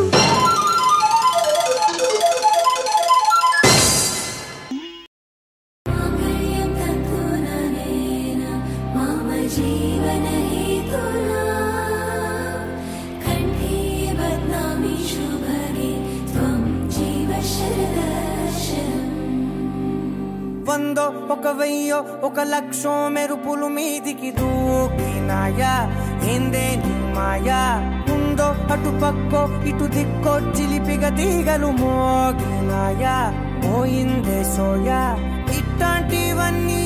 Speaker 5: వందో ఒక వెయ్యో ఒక లక్షో మెరుపులు మీదికి దూకినాయా ఏందే నీ మాయా ఉందో అటు పక్కో ఇటు దిక్కో చిలిపిగ తీగలు మోగినాయా పోయిందే సోయా ఇట్లాంటివన్నీ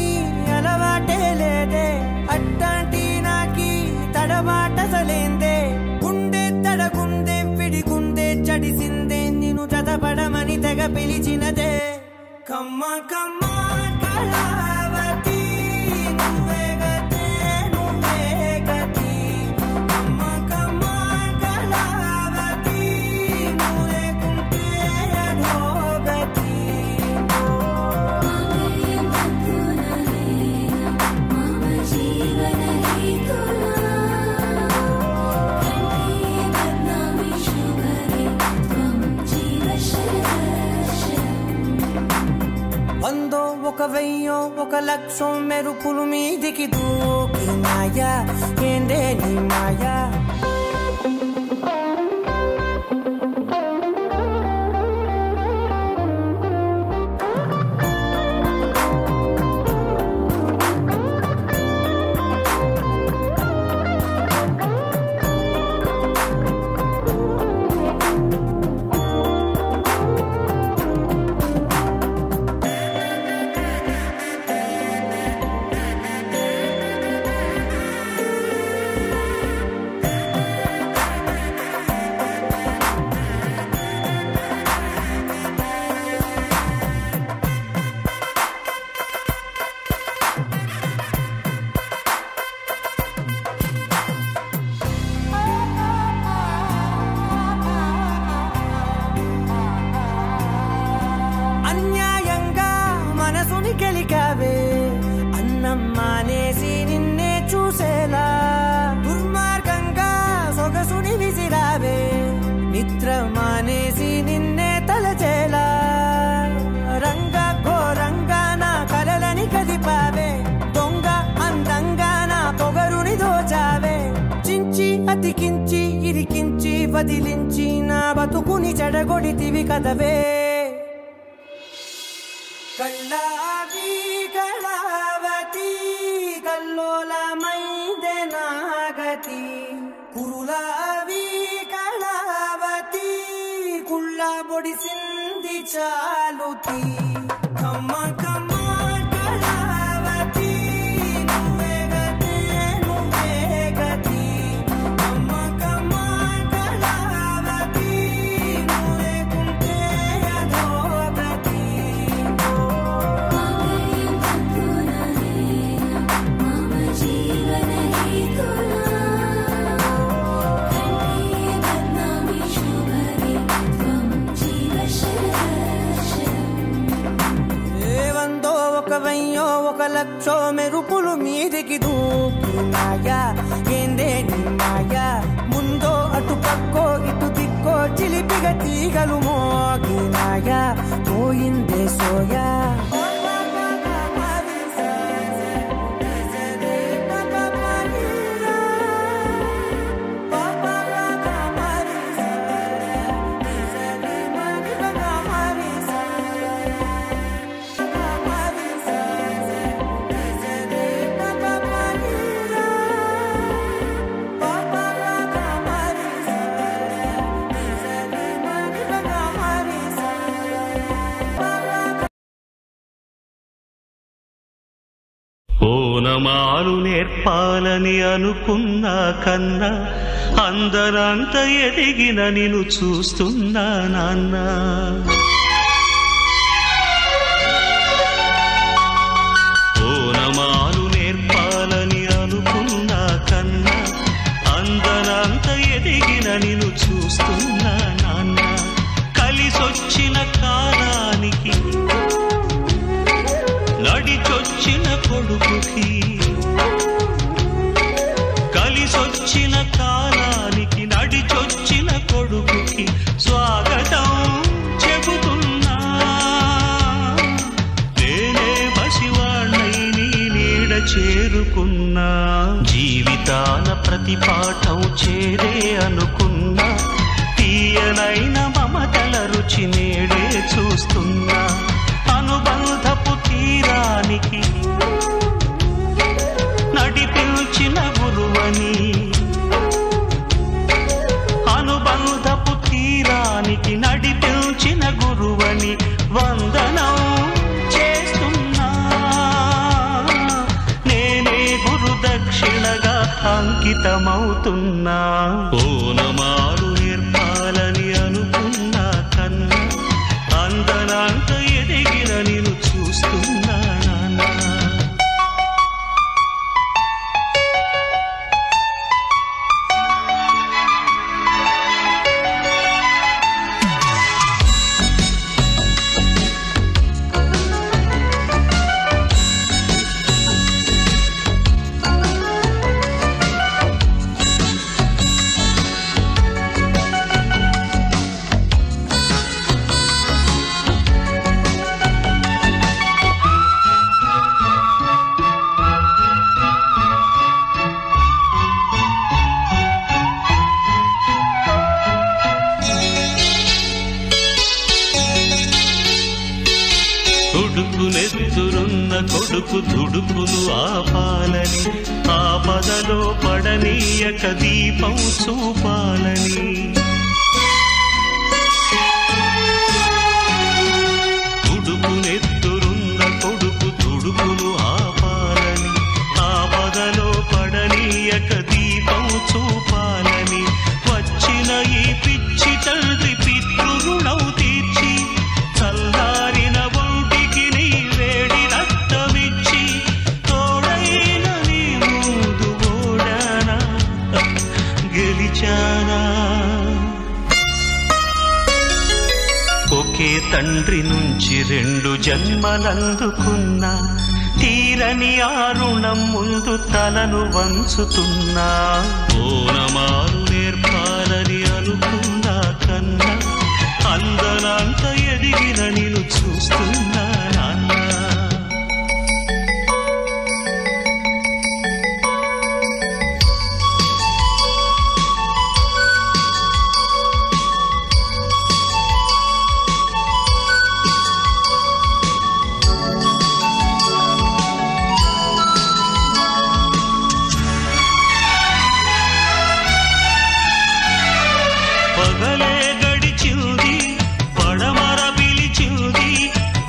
Speaker 5: అలవాటే లేదే అట్లాంటి నాకి తడబాటసలేందే గుండె తడగుందే విడిగుందే చడిసిందే నిన్ను చదపడమని తెగ పిలిచినదే కమ్మ కమ్మ కళావతి నువ్వే గతే నువ్వే గతి కమ్మ కమ్మ కళావతి నువ్వు లేకుంటే అధోగతి వందో ఒక వెయ్యో ఒక లక్షో మెరుపులు మీదికి దూకినాయా ఏందే నీ మాయా అన్యాయంగా మనసుని గెలికావే అన్నం మానేసి నిన్నే చూసేలా దుర్మార్గంగా సొగసుని విసిరావే నిద్ర మానేసి నిన్నే తలచేలా రంగా ఘోరంగా నా కలలని కదిపావే దొంగ అందంగా నా పొగరుని దోచావే చించి అతికించి ఇరికించి వదిలించి నా బతుకుని చెడగొడితివి కదవే కళ్ళావి కళావతి కల్లోలమైందే నాగతి కురులావి కళావతి కుళ్ళ బొడిసింది చాలుతి కమ్మ కమ్మ కళావతి నువ్వే గతే నువ్వే గతి కమ్మ కమ్మ కళావతి నువ్వు లేకుంటే అధోగతి ఏవందో ఒక వెయ్యో ఒక లక్షో మెరుపులు మీదికి దూకినాయా ఏందే నీ మాయా ముందో అటు పక్కో ఇటు దిక్కో చిలిపిగ తీగలు మోగినాయా పోయిందే సోయా
Speaker 10: ఓనమాలు నేర్పాలని అనుకున్నా కన్నా అందరంత ఎదిగిన నిన్ను చూస్తున్నా నాన్న. ఓనమాలు నేర్పాలని అనుకున్నా కన్నా అందరంత ఎదిగిన నిన్ను చూస్తున్నా నాన్న. కలిసొచ్చిన కాలానికి నడిచొచ్చిన కొడుకుకి, కలిసొచ్చిన కాలానికి నడిచొచ్చిన కొడుకుకి స్వాగతం చెబుతున్నా. నేనే పసివాణ్ణై నీ నీడ చేరుకున్నా. జీవితాన ప్రతి పాఠం చేరే అనుకున్నా. తీయనైన మమతల రుచి నేడే చూస్తున్నా. అనుబంధపు తీరానికి నడిపించిన గురువని, అనుబంధపు తీరానికి నడిపించిన గురువని వందనం చేస్తున్నా. నేనే గురు దక్షిణగా అంకితమవుతున్నా. ఓనమాలు నేర్పాలని అనుకున్నా కన్నా అందనంత ఎదిగిన నిన్ను చూస్తున్నా నాన్న. తుడుకునెత్తురున్న కొడుకు దుడుకులు ఆపాలని, ఆపదలో పడనీయక దీపం చూపాలని. తుడుకునెత్తురున్న కొడుకు దుడుకులు ఆపాలని, ఆపదలో పడనీయక దీపం చూపాలని. వచ్చిన ఈ పిచ్చి తండ్రి పితృరుణం తీర్చి చల్లారిన ఒంటికి నీ వేడి రక్తమిచ్చి తోడైన నీ ముందు ఓడానా గెలిచానా. ఒకే తండ్రి నుంచి 2 జన్మలందుకున్నా. తీరని ఆ రుణం ముందు తలను వంచుతున్నా. ఓనమాలు నేర్పాలని అనుకున్నా కన్నా అందనంత ఎదిగిన నిన్ను చూస్తున్నా నాన్న. పగలే గడిచింది, పడమర పిలిచింది,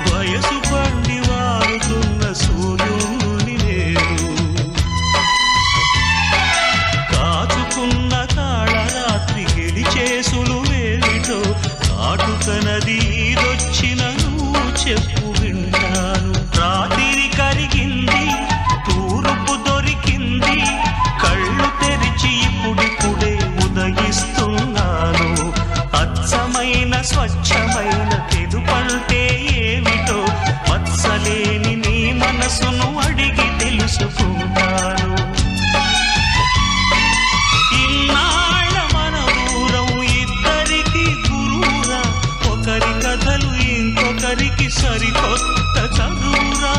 Speaker 10: వయసు పండి వారుతున్న సూర్యుని నేను. కాచుకున్న కాళరాత్రి గెలిచేసులు వేలితో కాటుకనది ఈదొచ్చిన నువ్వు చెప్పు వింటాను. రాత్రి కరిగింది, తూర్పు దొరికింది, కళ్ళు తెరిచి ఇప్పుడిప్పుడే ఉదయిస్తున్నాను. అచ్చమైన స్వచ్ఛమైన తెలుపంటే ఏమిటో మత్సలేని నీ మనసును అడిగి తెలుసుకుంటాను. ఇన్నాళ్ళ మన దూరం ఇద్దరికి గురువురా. ఒకరి కథలు ఇంకొకరికి సరికొత్త చదువురా.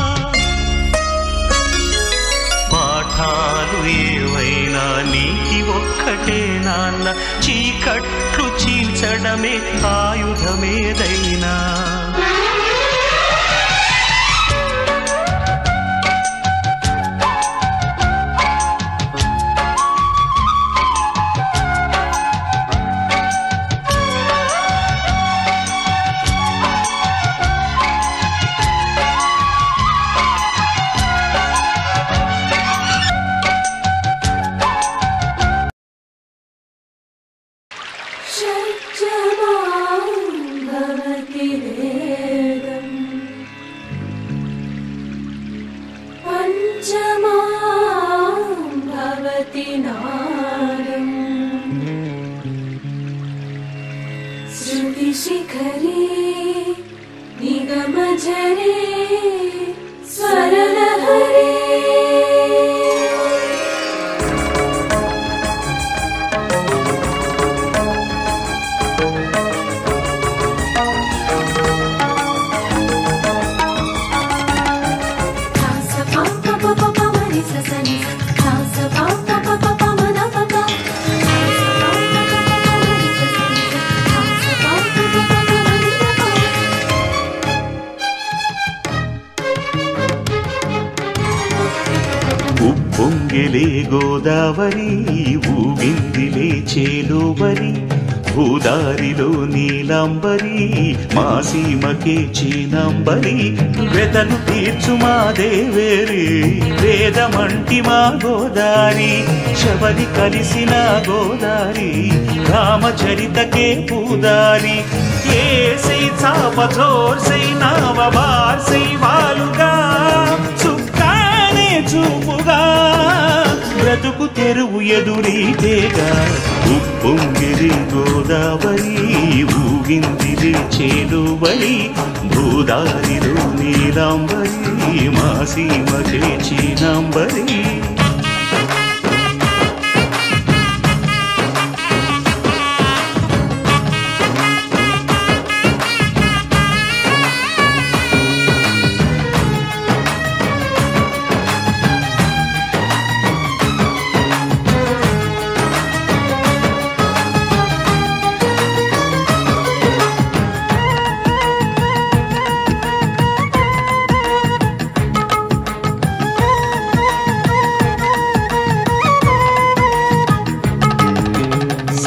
Speaker 10: పాఠాలు ఏవైనా నీకి ఒక్కటే నాన్న. చీకట్లు చీల్చడమే ఆయుధమేదైనా. ఉప్పొంగిలే గోదావరి ఊగిందిలే చేలోబరి భూదారిలో నీలాంబరి మా సీమకే చీనాంబరి వెతలు తీర్చు మా దేవేరి వేదమంటి మా గోదారి శబరి కలిసిన గోదారి రామచరితకే పూదారి ఏసై చాప జోర్సై నావ బార్సై వాలుగా చుక్కానే చూపుగా బ్రతుకు తెరువు ఎదురీతేగా ఉప్పొంగిరి గోదావరి ఊగిందిరి చేలువరి భూదారిలో నీలాంబరి మా సీమకే చీనాంబరి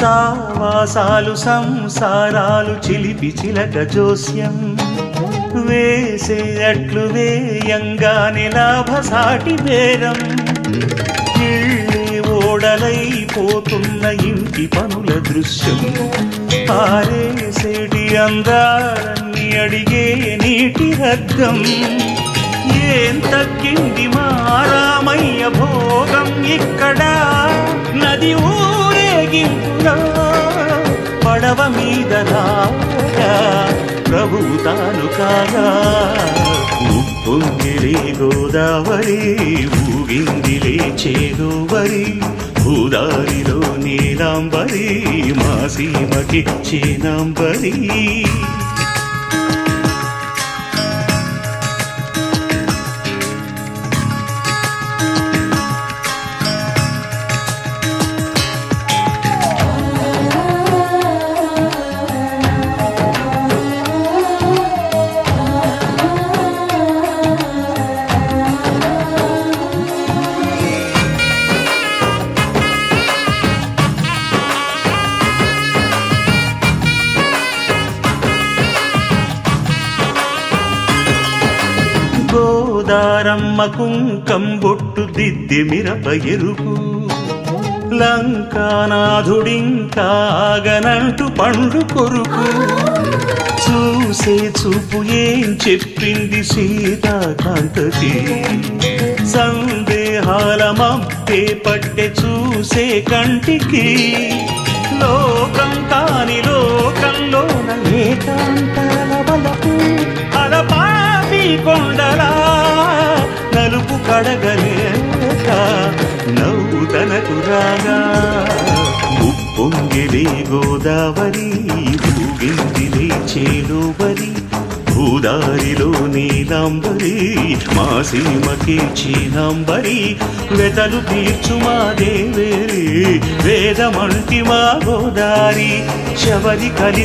Speaker 10: సావాసాలు సంసారాలు చిలిపి చిలక జోస్యం వేసే అట్లు వేయంగానే లాభసాటి బేరం ఇళ్ళే ఓడలైపోతున్న ఇంటి పనుల దృశ్యం పారేసేటి అందాలన్నీ అడిగే నీటి రగ్గం ఏం తగ్గింది మా రామయ్య భోగం ఇక్కడ నది ఊరేగింపులో పడవ మీద రాగా ప్రభువు తాను కాగా ఉప్పొంగిలే గోదావరి ఊగిందిలే చేలోబరి భూదారిలో నీలాంబరి మా సీమకి చీనాంబరి గోదారమ్మ కుంకం బొట్టు దిద్ది మిరప ఎరుపు లంకానాథుడింకాగనంటూ పండు కొరుకు చూసే చూపు ఏం చెప్పింది సీతాకాంతకి సందేహాల మప్పే పట్టె చూసే కంటికి లోకం కాని లోకంలోన ఏకాంతాల బలపు అలపాపి కొండలా నలుపు కడగలేక నవ్వు తనకు రాగా ఉప్పొంగిలే గోదావరి ఊగిందిలే చేలోబరి భూదారిలో నీలాంబరి మా సీమకే చీనాంబరి వెతలు తీర్చు మా దేవేరి వేదమంటి మా గోదారి శబరి కలి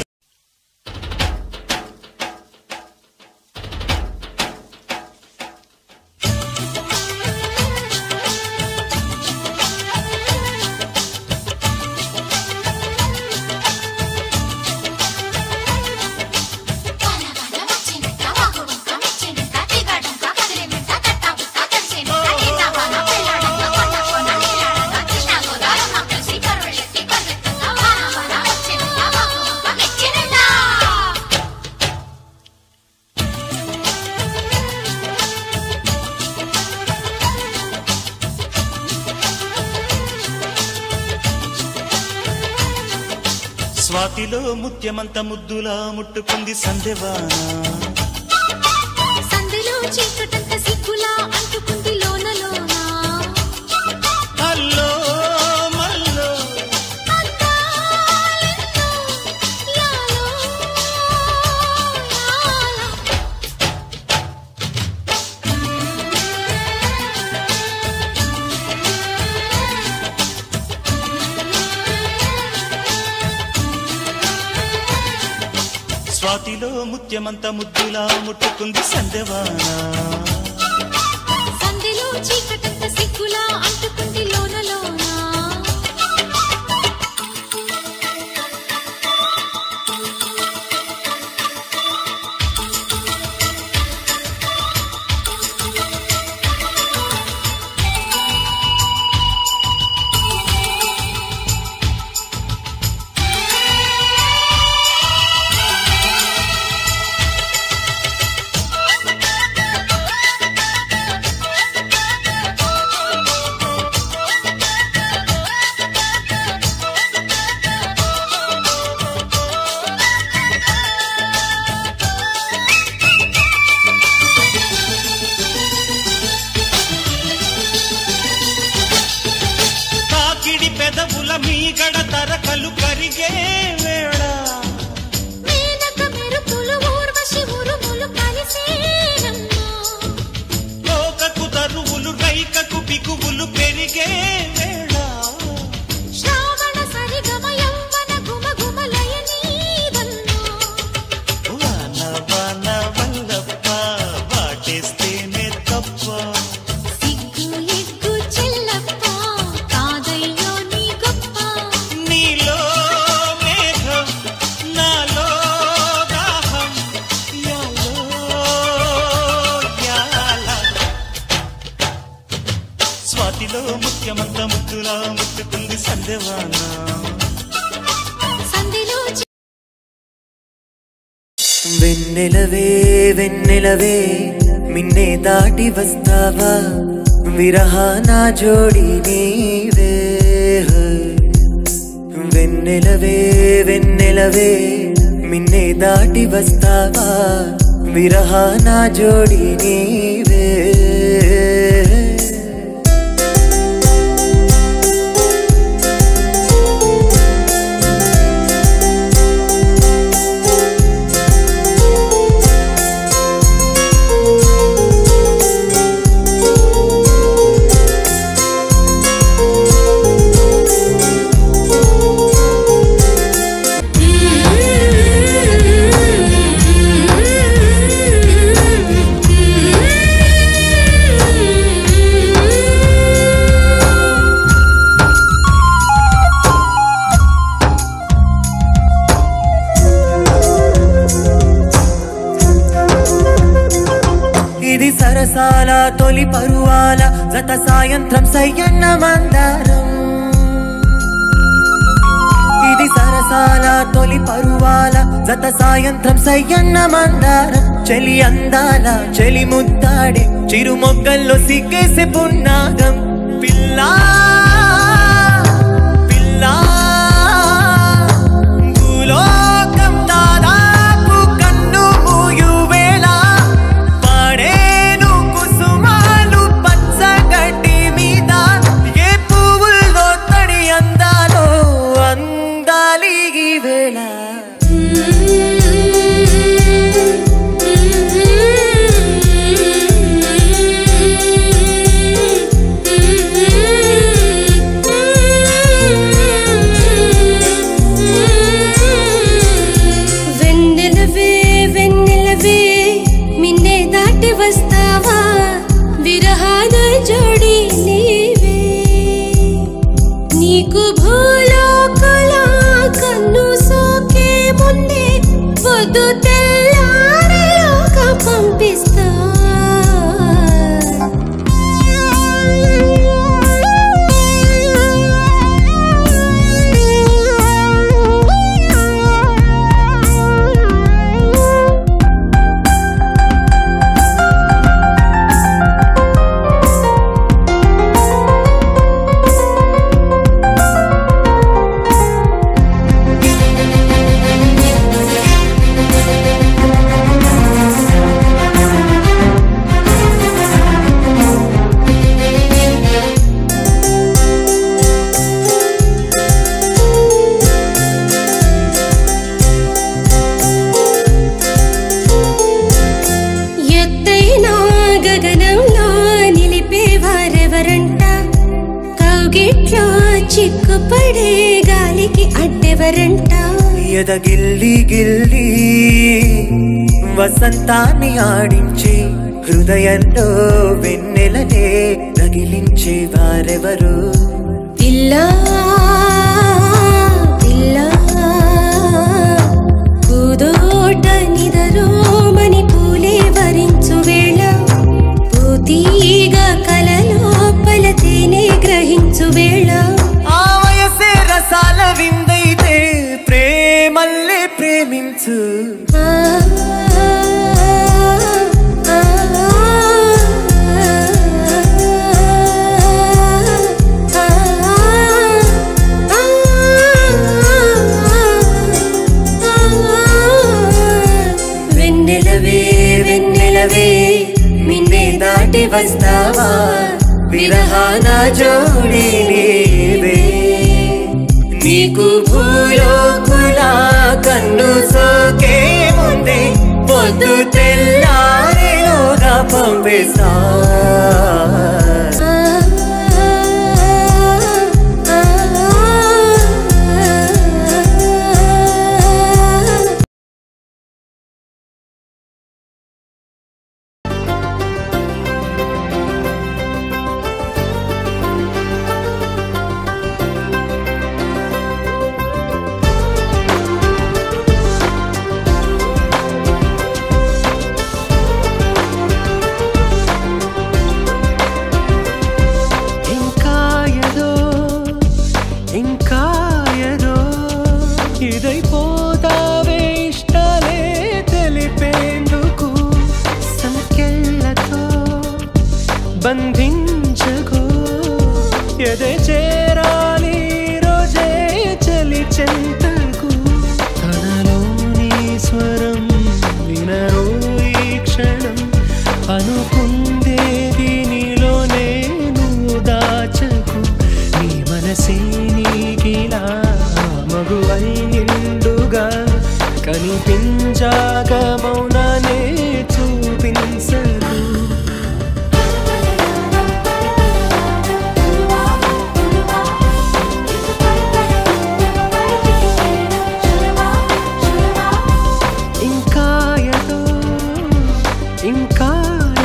Speaker 10: స్వాతిలో ముత్యమంత ముద్దులా ముట్టుకుంది సందెవాన
Speaker 2: సందెలో చీకటంత సిగ్గులా అంటుకుంది లోన లోన
Speaker 10: అల్లో మల్లో
Speaker 2: అందాలెన్నో యాలో
Speaker 10: స్వాతిలో ముత్యమంత ముద్దులా ముట్టుకుంది సందెవాన
Speaker 2: సందెలో చీకటంత సిగ్గులా అంటు
Speaker 10: పెదవుల మీగడ తరకలు కరిగే వేళ
Speaker 2: మేనక మెరుపులు ఊర్వశి ఉరుములు కలిసేనమ్మా
Speaker 10: లోకకు తరువులు రైకకు బిగువులు పెరిగే వేళ
Speaker 2: శ్రావణ సరిగమ యౌవన గుమగుమలయ నీదన్నా
Speaker 10: వాన వాన వల్లప్ప వాటేస్తేనే తప్ప
Speaker 2: సిగ్గు ఎగ్గు చెల్లప్ప కాదయ్యో నీ గొప్ప
Speaker 10: నీలో మేఘం నాలో దాహం యాలో యాల స్వాతిలో ముఖ్యమంత ముద్దులా ముట్టుకుంది సందేవాన
Speaker 2: సంధిలో
Speaker 5: వెన్నెలవే వెన్నెలవే మిన్నే దాటి వస్తావా విరహాన జోడి నీవే వెన్నెలవే వెన్నెలవే మిన్నే దాటి వస్తావా విరహాన జోడి నీవే ఇది సరసాల తొలి పరువాల జత సాయంత్రం సయ్యన్న మందారం ఇది సరసాల తొలి పరువాల జత సాయంత్రం సయ్యన్న మందారం చలి అందాల చలి ముద్దాడే చిరు మొగ్గల్లో సిగ్గేసే పున్నాగం పిల్లా పిల్లా భూలోకం దాదాపు కన్ను మూయు వేళ పాడేను కుసుమాలు పచ్చగడ్డి మీద ఏ పువ్వుల్లో తడి అందాలో అందాలి ఈ వేళ
Speaker 2: వెన్నెలవే వెన్నెలవే మిన్నే దాటి వస్తావా విరహాన జోడి నీవే నీకు భూలోకల కన్ను సోకే ముందే పొద్దు తెల్లారేలోక పంపిస్తా ఎత్తైన గగనంలో నిలిపేవారెవరంట కౌగిట్లో చిక్కుపడే గాలికి అడ్డెవరంట
Speaker 5: ఎదగిల్లి గిల్లి వసంతాన్ని ఆడించి హృదయంలో వెన్నెలనే రగిలించే వారెవరు
Speaker 2: పిల్లా పిల్లా పూదోట నిదరోమని పూలే వరించు వేళ పూతీగా కలలోపల తేనె గ్రహించు వేళ
Speaker 5: ఆ వయసే రసాల విందైతే ప్రేమల్లే ప్రేమించు
Speaker 2: వెన్నెలవే వెన్నెలవే మిన్నే దాటి వస్తావా విరహాన జోడి నీవే
Speaker 5: నీకు భూలోకుల కన్ను సోకే ముందే పొద్దు తెల్లారేలోగా పంపేసా
Speaker 3: బంధించకు ఎదే చేరాలి రోజే చలి చెంతకు తనలోని స్వరం వినరు ఈ క్షణం అనుకుందేది నీలోనే నువ్వు దాచకు నీ మనసే నీకిలా మగువై నిండుగా కనిపించాక మౌనానే చూపించరు ఇంకా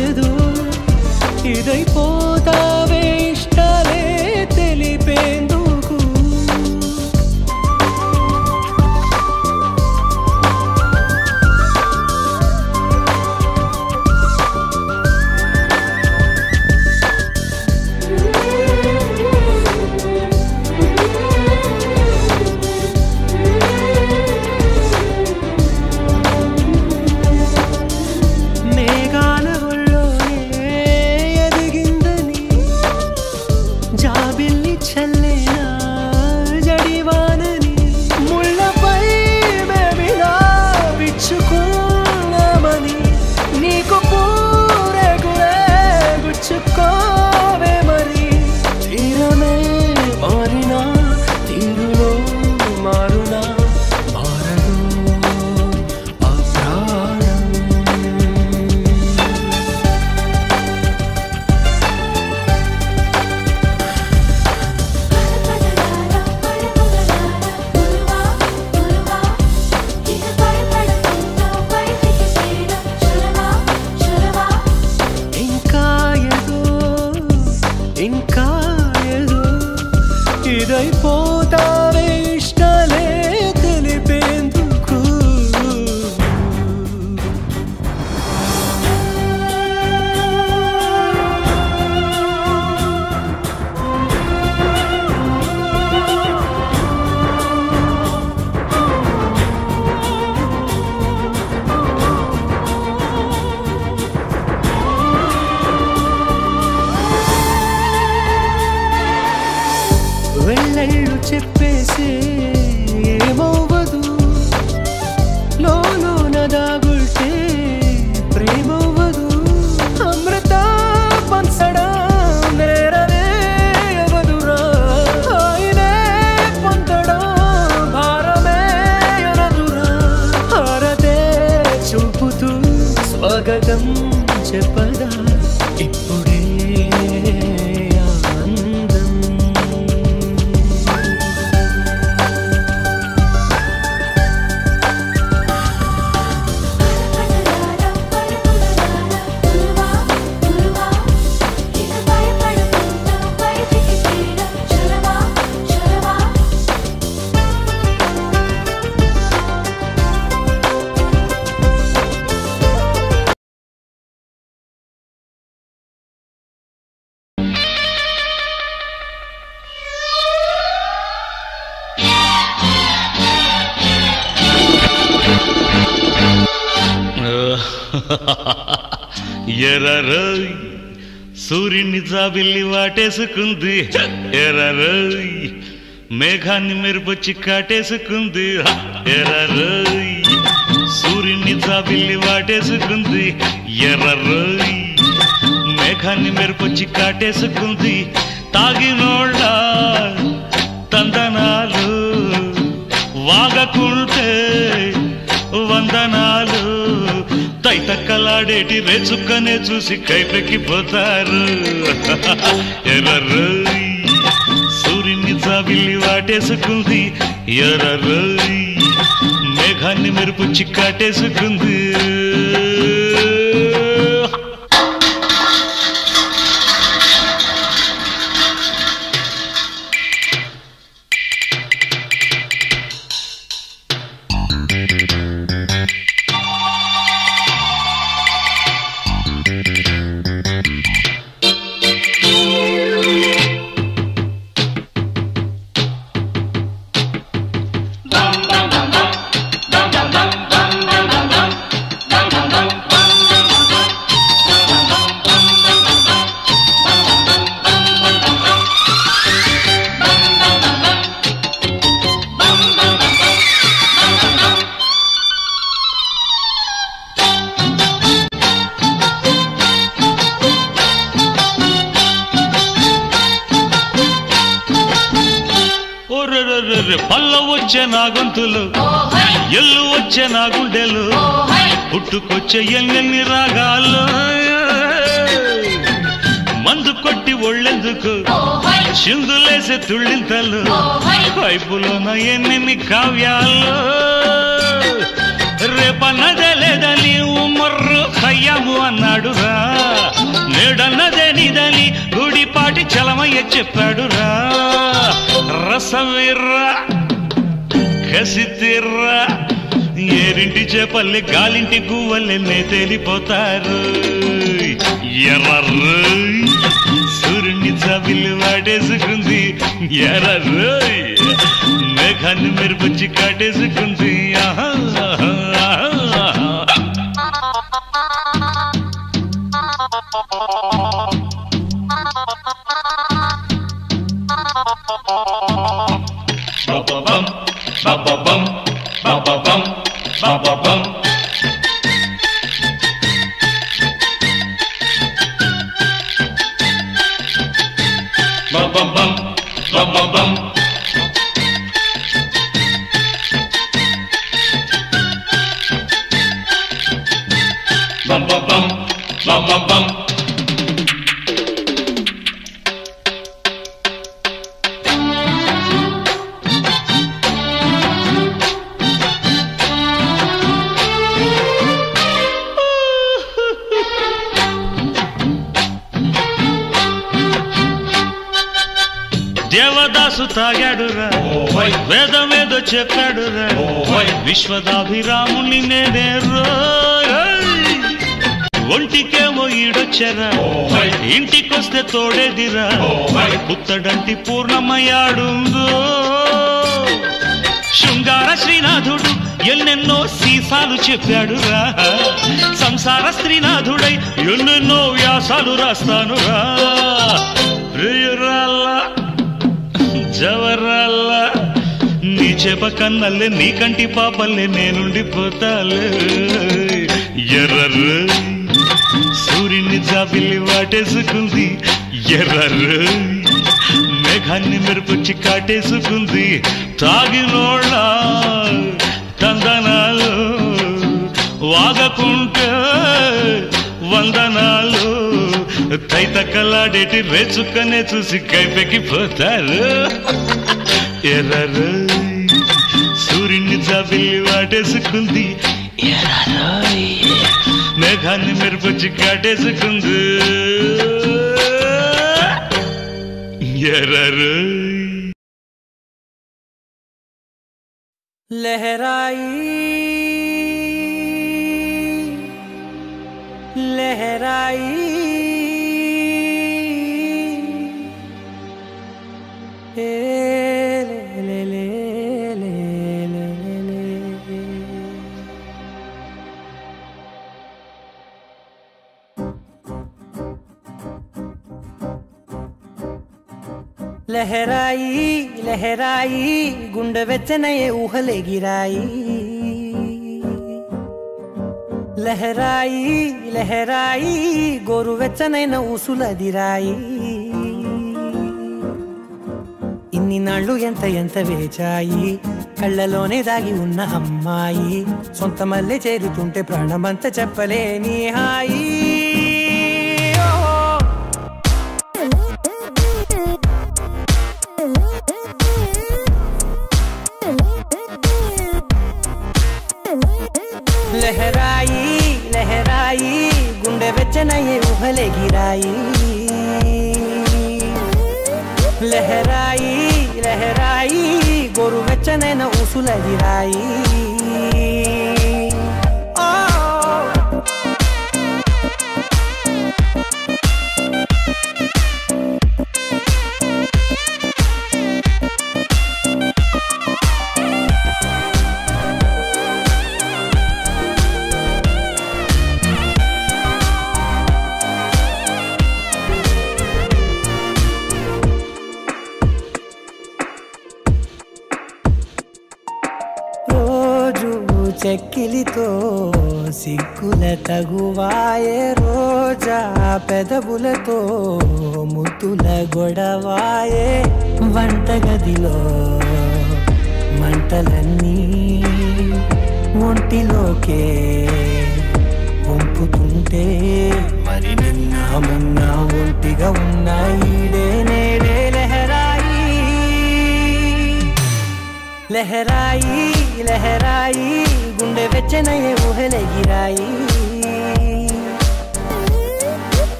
Speaker 3: ఏదో ఇదైపోతావే ఇష్టాలే తెలిపేందుకు జాబిల్లి చల్లేనా జడివానని ముళ్ళపై మేమిలా విచ్చుకున్నామని నీకు పూరేగులే గుచ్చుకోవే మరి తీరమే మారినా తీరులో మారునా మారదు ఆ ప్రాణం ఇంకా ఏదో ఇదైపోతావే ఇష్టాలే తెలిపేందుకు వెళ్ళళ్ళు చెప్పేసే ఏమవ్వదు లోన దాగుల్తే ప్రేమవ్వదు అమృత పంచడం నేరవే అవదురా ఆయనే పొందడం భారమే అనదురా హారతే చూపుతూ స్వాగతం చెప్పదా ఇప్పుడే
Speaker 10: ఎర్రరోయ్ సూర్యుని జాబిల్లి వాటేసుకుంది ఎర్రరోయ్ మేఘాన్ని మెరుపొచ్చి కాటేసుకుంది ఎర్రరోయ్ సూర్యుని జాబిల్లి వాటేసుకుంది ఎర్రరోయ్ మేఘాన్ని మెరుపొచ్చి కాటేసుకుంది తాగినోళ్ళ తందనాలు
Speaker 1: వాగకుంటే వందనాలు తైతక్కలాడేటి రేచుక్కనే చూసి కైపెక్కిపోతారు ఎర్రర్రోయ్ సూర్యుని జాబిల్లి వాటేసుకుంది ఎర్రర్రోయ్ మేఘాన్ని మెరుపు చిక్కాటేసుకుంది పల్ల వచ్చే నా గొంతులు ఎల్లు వచ్చే నా గుండెలు పుట్టుకొచ్చే ఎన్నెన్ని రాగాలు మందు కొట్టి ఒళ్ళెందుకు చిందులేసే తుళ్ళింతలు పైపులోన ఎన్నెన్ని కావ్యాలు రేపన్నదే లేదని ఉమ్మర్రు ఖయ్యాము అన్నాడురా నేడన్నదే నీదని గుడిపాటి చలమయ్య చెప్పాడురా రసవిర్రా కసితిర్రా ఏరింటి చేపల్లి గాలింటి గువ్వల్లెన్నే తేలిపోతారు ఎర్రర్రోయ్ సూర్యుని జాబిల్లి వాటేసుకుంది ఎర్రర్రోయ్ మేఘాన్ని మెరుపుచ్చి కాటేసుకుంది Ba-ba-bum, ba-ba-bum, ba-ba-bum, ba-ba-bum. Ba-ba-bum, ba-ba-bum. Ba-ba-bum, ba-ba-bum. Devadasu తాగాడురా వేదమేదో చెప్పాడురా విశ్వదాభిరాముని నేనే ఒంటికేమో ఈడొచ్చరా ఇంటికొస్తే తోడేదిరా పుత్తడంటి పూర్ణమయ్యాడుందో శృంగార శ్రీనాథుడు ఎన్నెన్నో సీసాలు చెప్పాడురా సంసార స్త్రీనాథుడై ఎన్నెన్నో వ్యాసాలు రాస్తానురా ప్రియురాల్లా జవరాల్లా నీ చేప కన్నల్లే నీ కంటి పాపల్లే నేనుండిపోతాలే ఎర్రర్రోయ్ సూర్యుని జాబిల్లి వాటేసుకుంది ఎర్రర్రోయ్ మేఘాన్ని మెరుపుచ్చి కాటేసుకుంది తాగినోళ్ళ తందనాలు వాగకుంటే వందనాలు తైతక్కలాడేటి రేచుక్కనే చూసి కైపెక్కిపోతారు ఎర్రర్రోయ్ సూర్యుని జాబిల్లి వాటేసుకుంది ఎర్రర్రోయ్ మేఘాన్ని మెరుపుచ్చి కాటేసుకుంది ఎర్రర్రోయ్
Speaker 5: లహరాయి లహరాయి లహరాయి లహరాయి గుండె వెచ్చనయే ఊహలే గిరాయి లహరాయి లహరాయి గోరు వెచ్చనైన ఊసులదిరాయి ఇన్ని నాళ్ళు ఎంత ఎంత వేచాయి కళ్ళలోనే దాగి ఉన్న అమ్మాయి సొంత మల్లె చేరుతుంటే ప్రాణమంతా చెప్పలేని హాయి లహరాయి లహరాయి గుండె వెచ్చనయ్యే ఊహలే గిరాయి లహరాయి లహరాయి గోరు వెచ్చనైన ఊసులదిరాయి చెక్కిలితో సిగ్గుల తగువాయే రోజా పెదవులతో ముద్దుల గొడవాయే వంటగదిలో మంటలన్నీ ఒంటిలోకే వంపుతుంటే మరి నిన్న మొన్న ఒంటిగా ఉన్న ఈడే నేడే లహరాయి లహరాయి లహరాయి గుండె వెచ్చనయ్యే ఊహలే గిరాయి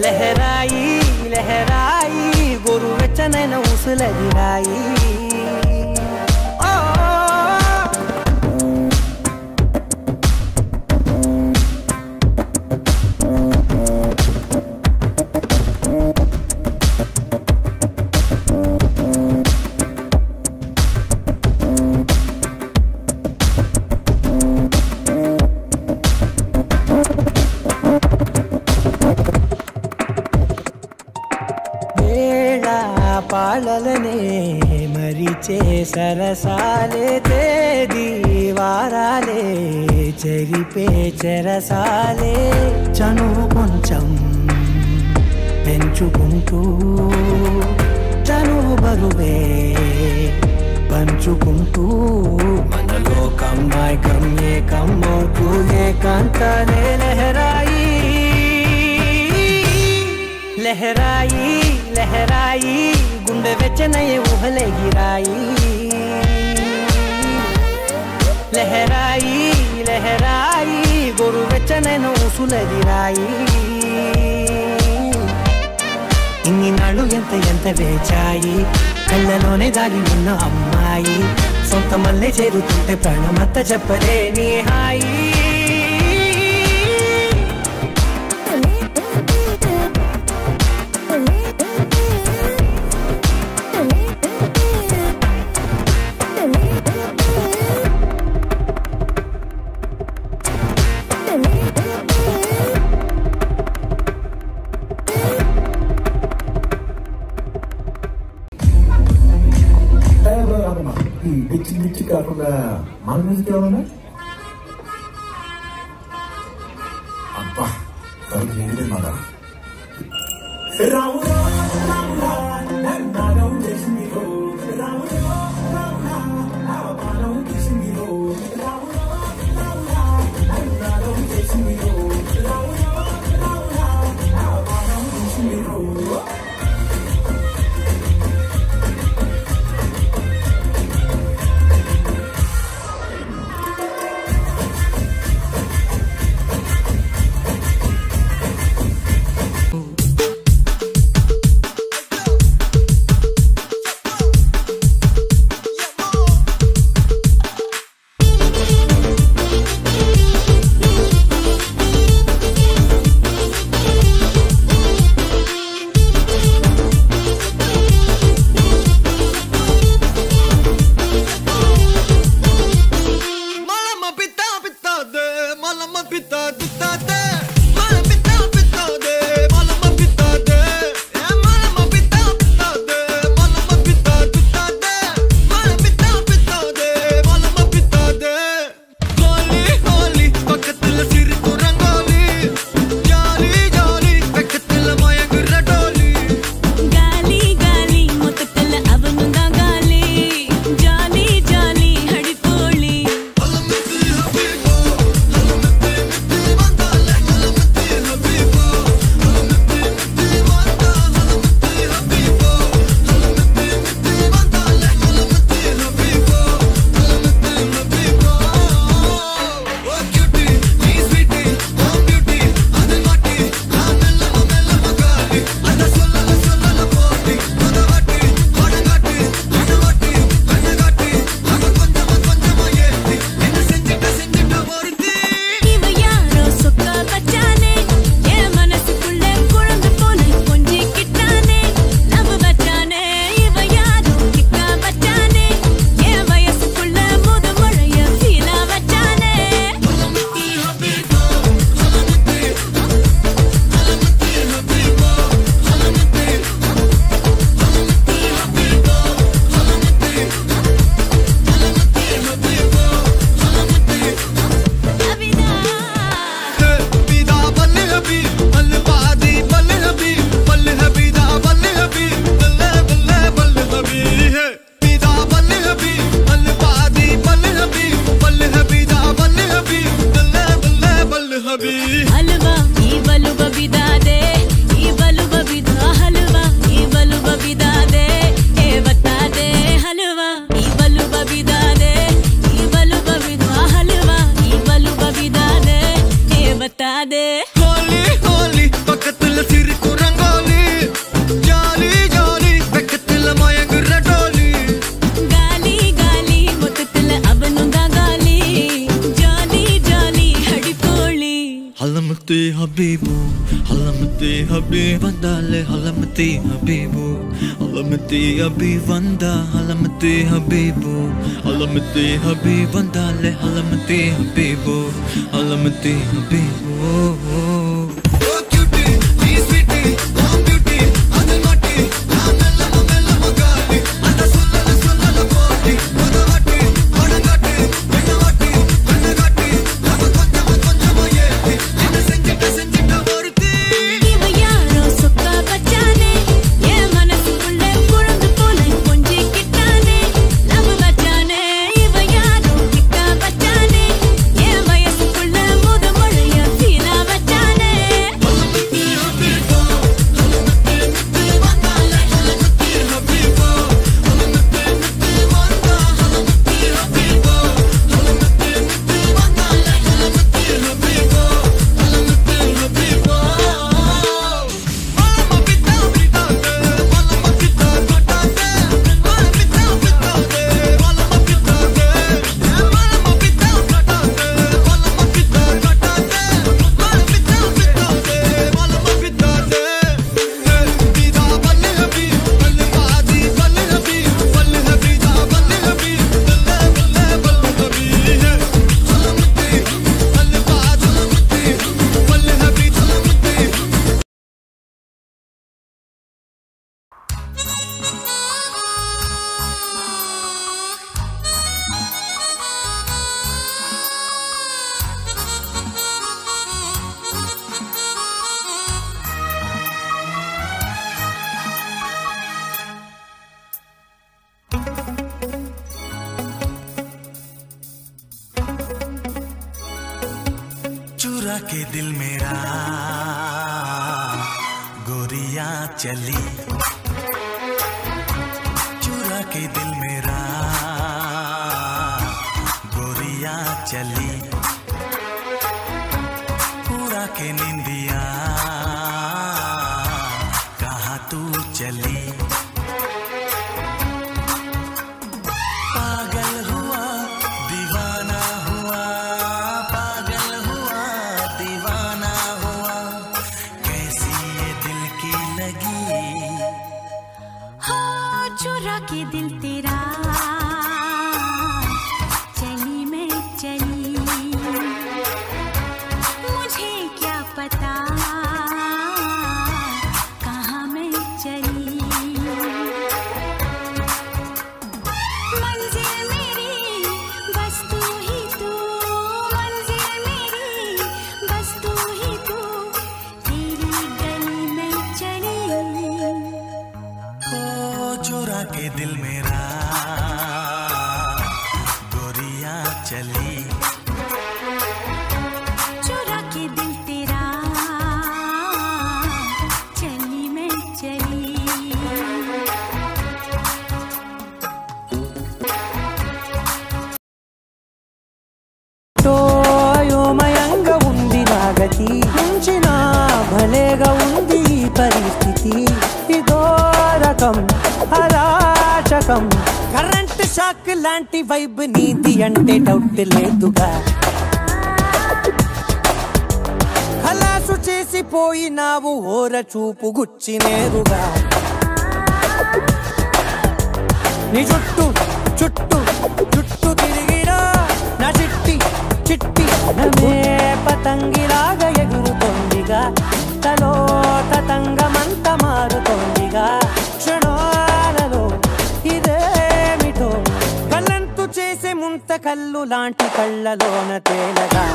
Speaker 5: లహరాయి లహరాయి గోరు వెచ్చనైన ఊసులదిరాయి పాలలనే మరిచే సరసాలే తేదీ వారాలే చెరిపే చెరసాలే చనువు కొంచెం పెంచుకుంటూ చనువు బరువే పంచుకుంటూ మనలో కమ్మాయి కమ్మే కమ్మవుతూ ఏకాంతాలే లహరాయి లహరాయి లహరాయి గుండె వెచ్చనయ్యే ఊహలే గిరాయి లహరాయి లహరాయి గోరు వెచ్చనైన ఊసులదిరాయి ఇన్ని నాళ్ళు ఎంత వేచాయి కళ్ళలోనే దాగి ఉన్న అమ్మాయి సొంత మల్లె చేరుతుంటే ప్రాణమంతా చెప్పలేని హాయి
Speaker 11: పిచ్చి పిచ్చి కాకుండా మన మ్యూజిక్ ఏమన్నా అబ్బా కడుపు మన రావు
Speaker 12: habibu, halamati habibandale, halamati habibu, halamati habibanda, halamati habibu, halamati habibandale, halamati habibu, halamati habibu.
Speaker 13: चुरा के दिल मेरा गोरियां चली, चुरा के दिल मेरा गोरियां चली, उड़ा के निंदिया कहाँ तू चली। पागल हुआ दीवाना हुआ, पागल हुआ दीवाना हुआ, कैसी ये दिल की लगी।
Speaker 2: हाँ चुरा के दिल तेरा चली मैं चली, मुझे क्या पता कहाँ मैं चली। मंजिल मेरी बस तू ही तू, मंजिल मेरी बस तू ही तू, तेरी गली में चली।
Speaker 13: ओ चुरा के दिल मेरा गोरियां चली,
Speaker 2: चुरा के दिल तेरा चली मैं चली।
Speaker 5: అయోమయంగా ఉంది నాగతి, ఉంచిన భలేగా ఉంది పరిస్థితి, ఇదో రకం అరాచకం, కరెంట్ షాక్ లాంటి వైబ్ నీది అంటే డౌట్ లేదుగా. ఖలాసు చేసిపోయినావు ఓర చూపు గుచ్చినేరుగా, నీ చుట్టూ చుట్టూ చుట్టూ తిరిగిరా నా చిట్టి చిట్టి నమే పతంగిలాగా ఎగురుతోందిగా, తలో తతంగమంత మారుతోందిగా, క్షణాలలో ఇదేమిటో కళ్ళంతు చేసే ముంత కళ్ళు లాంటి కళ్ళలోన తేలగా.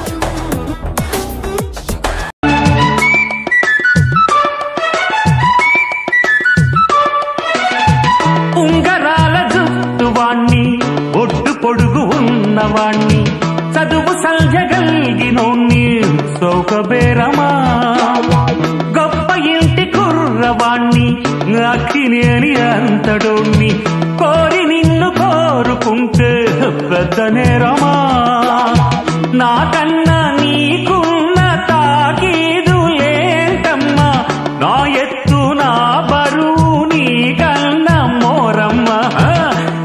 Speaker 14: ఉంగరాల జుట్టువాణ్ణి ఒడ్డు పొడుగు ఉన్నవాణ్ణి, చదువు సంధ్యగలిగినోణ్ణి సౌకబేరమా, గొప్ప ఇంటి కుర్రవాణ్ణి అక్కినేని అంతడోణ్ణి, కోరి నిన్ను కోరుకుంటే పెద్ద నేరమా. నాకన్నా నీకున్న తాకీదులేంటమ్మా, నా ఎత్తు నా బరువు నీకన్నా మోరమ్మ,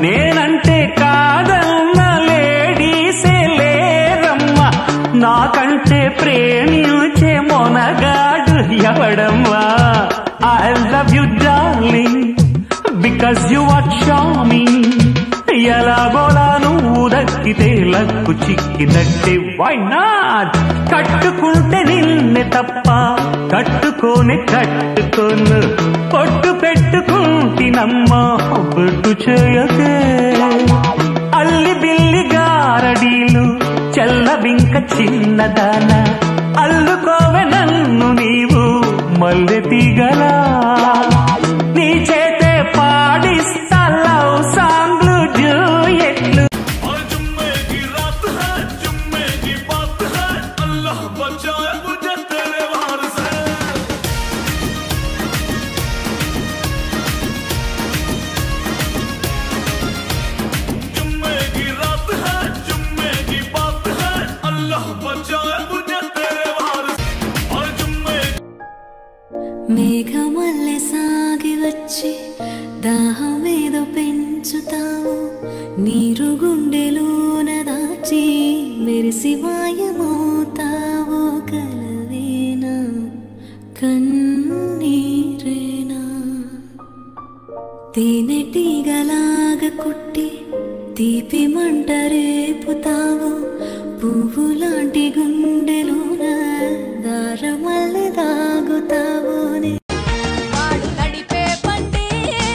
Speaker 14: నేనంటే కాదన్న లేడీసే లేరమ్మ, నాకంటే ప్రేమించే మొనగా 'cause you are charming. ఎలాగోలా నువ్వు దక్కితే లక్కు చిక్కినట్టే. why not? కట్టుకుంటే నిన్నే తప్ప కట్టుకోనే కట్టుకోను. పొట్టు పెట్టుకుంటినమ్మా బొట్టు చేయకే. అల్లి బిల్లి గారడీలు చల్లవింక చిన్నదాన. అల్లుకోవె నన్ను నీవు మల్లె తీగలా. నీ చేతే పాడిస్తా లవ్ సాంగ్లు డ్యూయెట్లు.
Speaker 2: మేఘమల్లె సాగి వచ్చి దాహమేదో పెంచుతావు. నీరు గుండెలోన దాచి మెరిసి మాయమవుతావు. కలవేనా కన్నీరేనా తేనెటీగలాగ కుట్టి తీపి మంట రేపుతావు. పువ్వులాంటి గుండెలోన దారమల్లె దాగుతావు.
Speaker 15: వాడు నడిపే బండి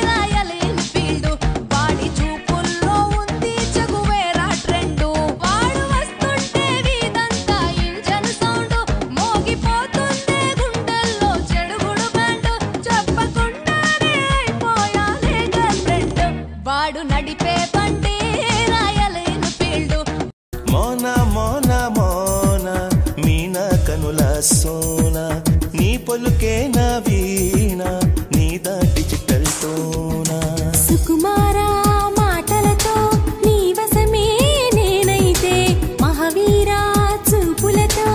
Speaker 15: రాయలేని ఫీల్డు. వాడి చూపుల్లో ఉంది చగువేరా ట్రెండు. వాడు వస్తుంటే వీధంతా ఇంజన్ సౌండ్. మోగిపోతుందే గుండెల్లో చెడుగుడు బ్యాండు. చెప్పకుండానే అయిపోయాలే గర్ల్ ఫ్రెండ్. వాడు నడిపే బండి రాయలేని ఫీల్డు.
Speaker 3: మోనా మోనా మోనా మీనా కనుల సోనా. నీ పొలుకే నా వీణ నీదా డిజిటల్ తోనా.
Speaker 2: సుకుమారా మాటలతో నీ వశమే నేనైతే. మహావీరా చూపులతో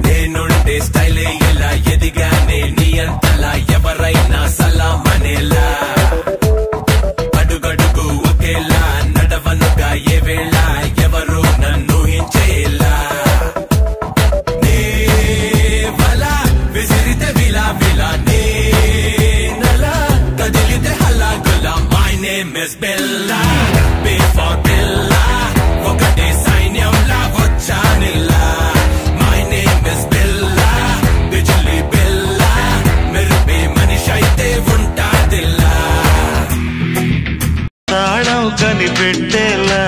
Speaker 16: నేనుంటే స్టైలే ఇలా ఎదిగానే నీ అంతలా ఎవరైనా సలామనేలా. అడుగడుగు ఒకేలా నడవనుగా ఏ వేళ ఎవరు నన్ను హించేలా. నే వలా విసిరితే విలా విలా నేనలా కదిలితే హల్లా గులా. My name is Bella before Billa. ఒకటే సైన్యంలా వచ్చానిల్లా. మై నేమ్ ఇస్ బెల్లా బిజలి బెల్లా. మెరుపే మనిషి అయితే ఉంటాదిల్లా.
Speaker 1: తాళం కనిపెట్టేలా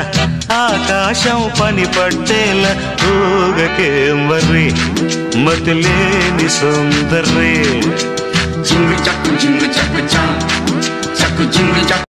Speaker 1: ఆకాశం పని పట్టేలా. ఊగకేం వర్రి మతిలేని సుందర్రే.
Speaker 17: జింగు చక్కు చక్కు చా చక్కు జింగు చక్కు.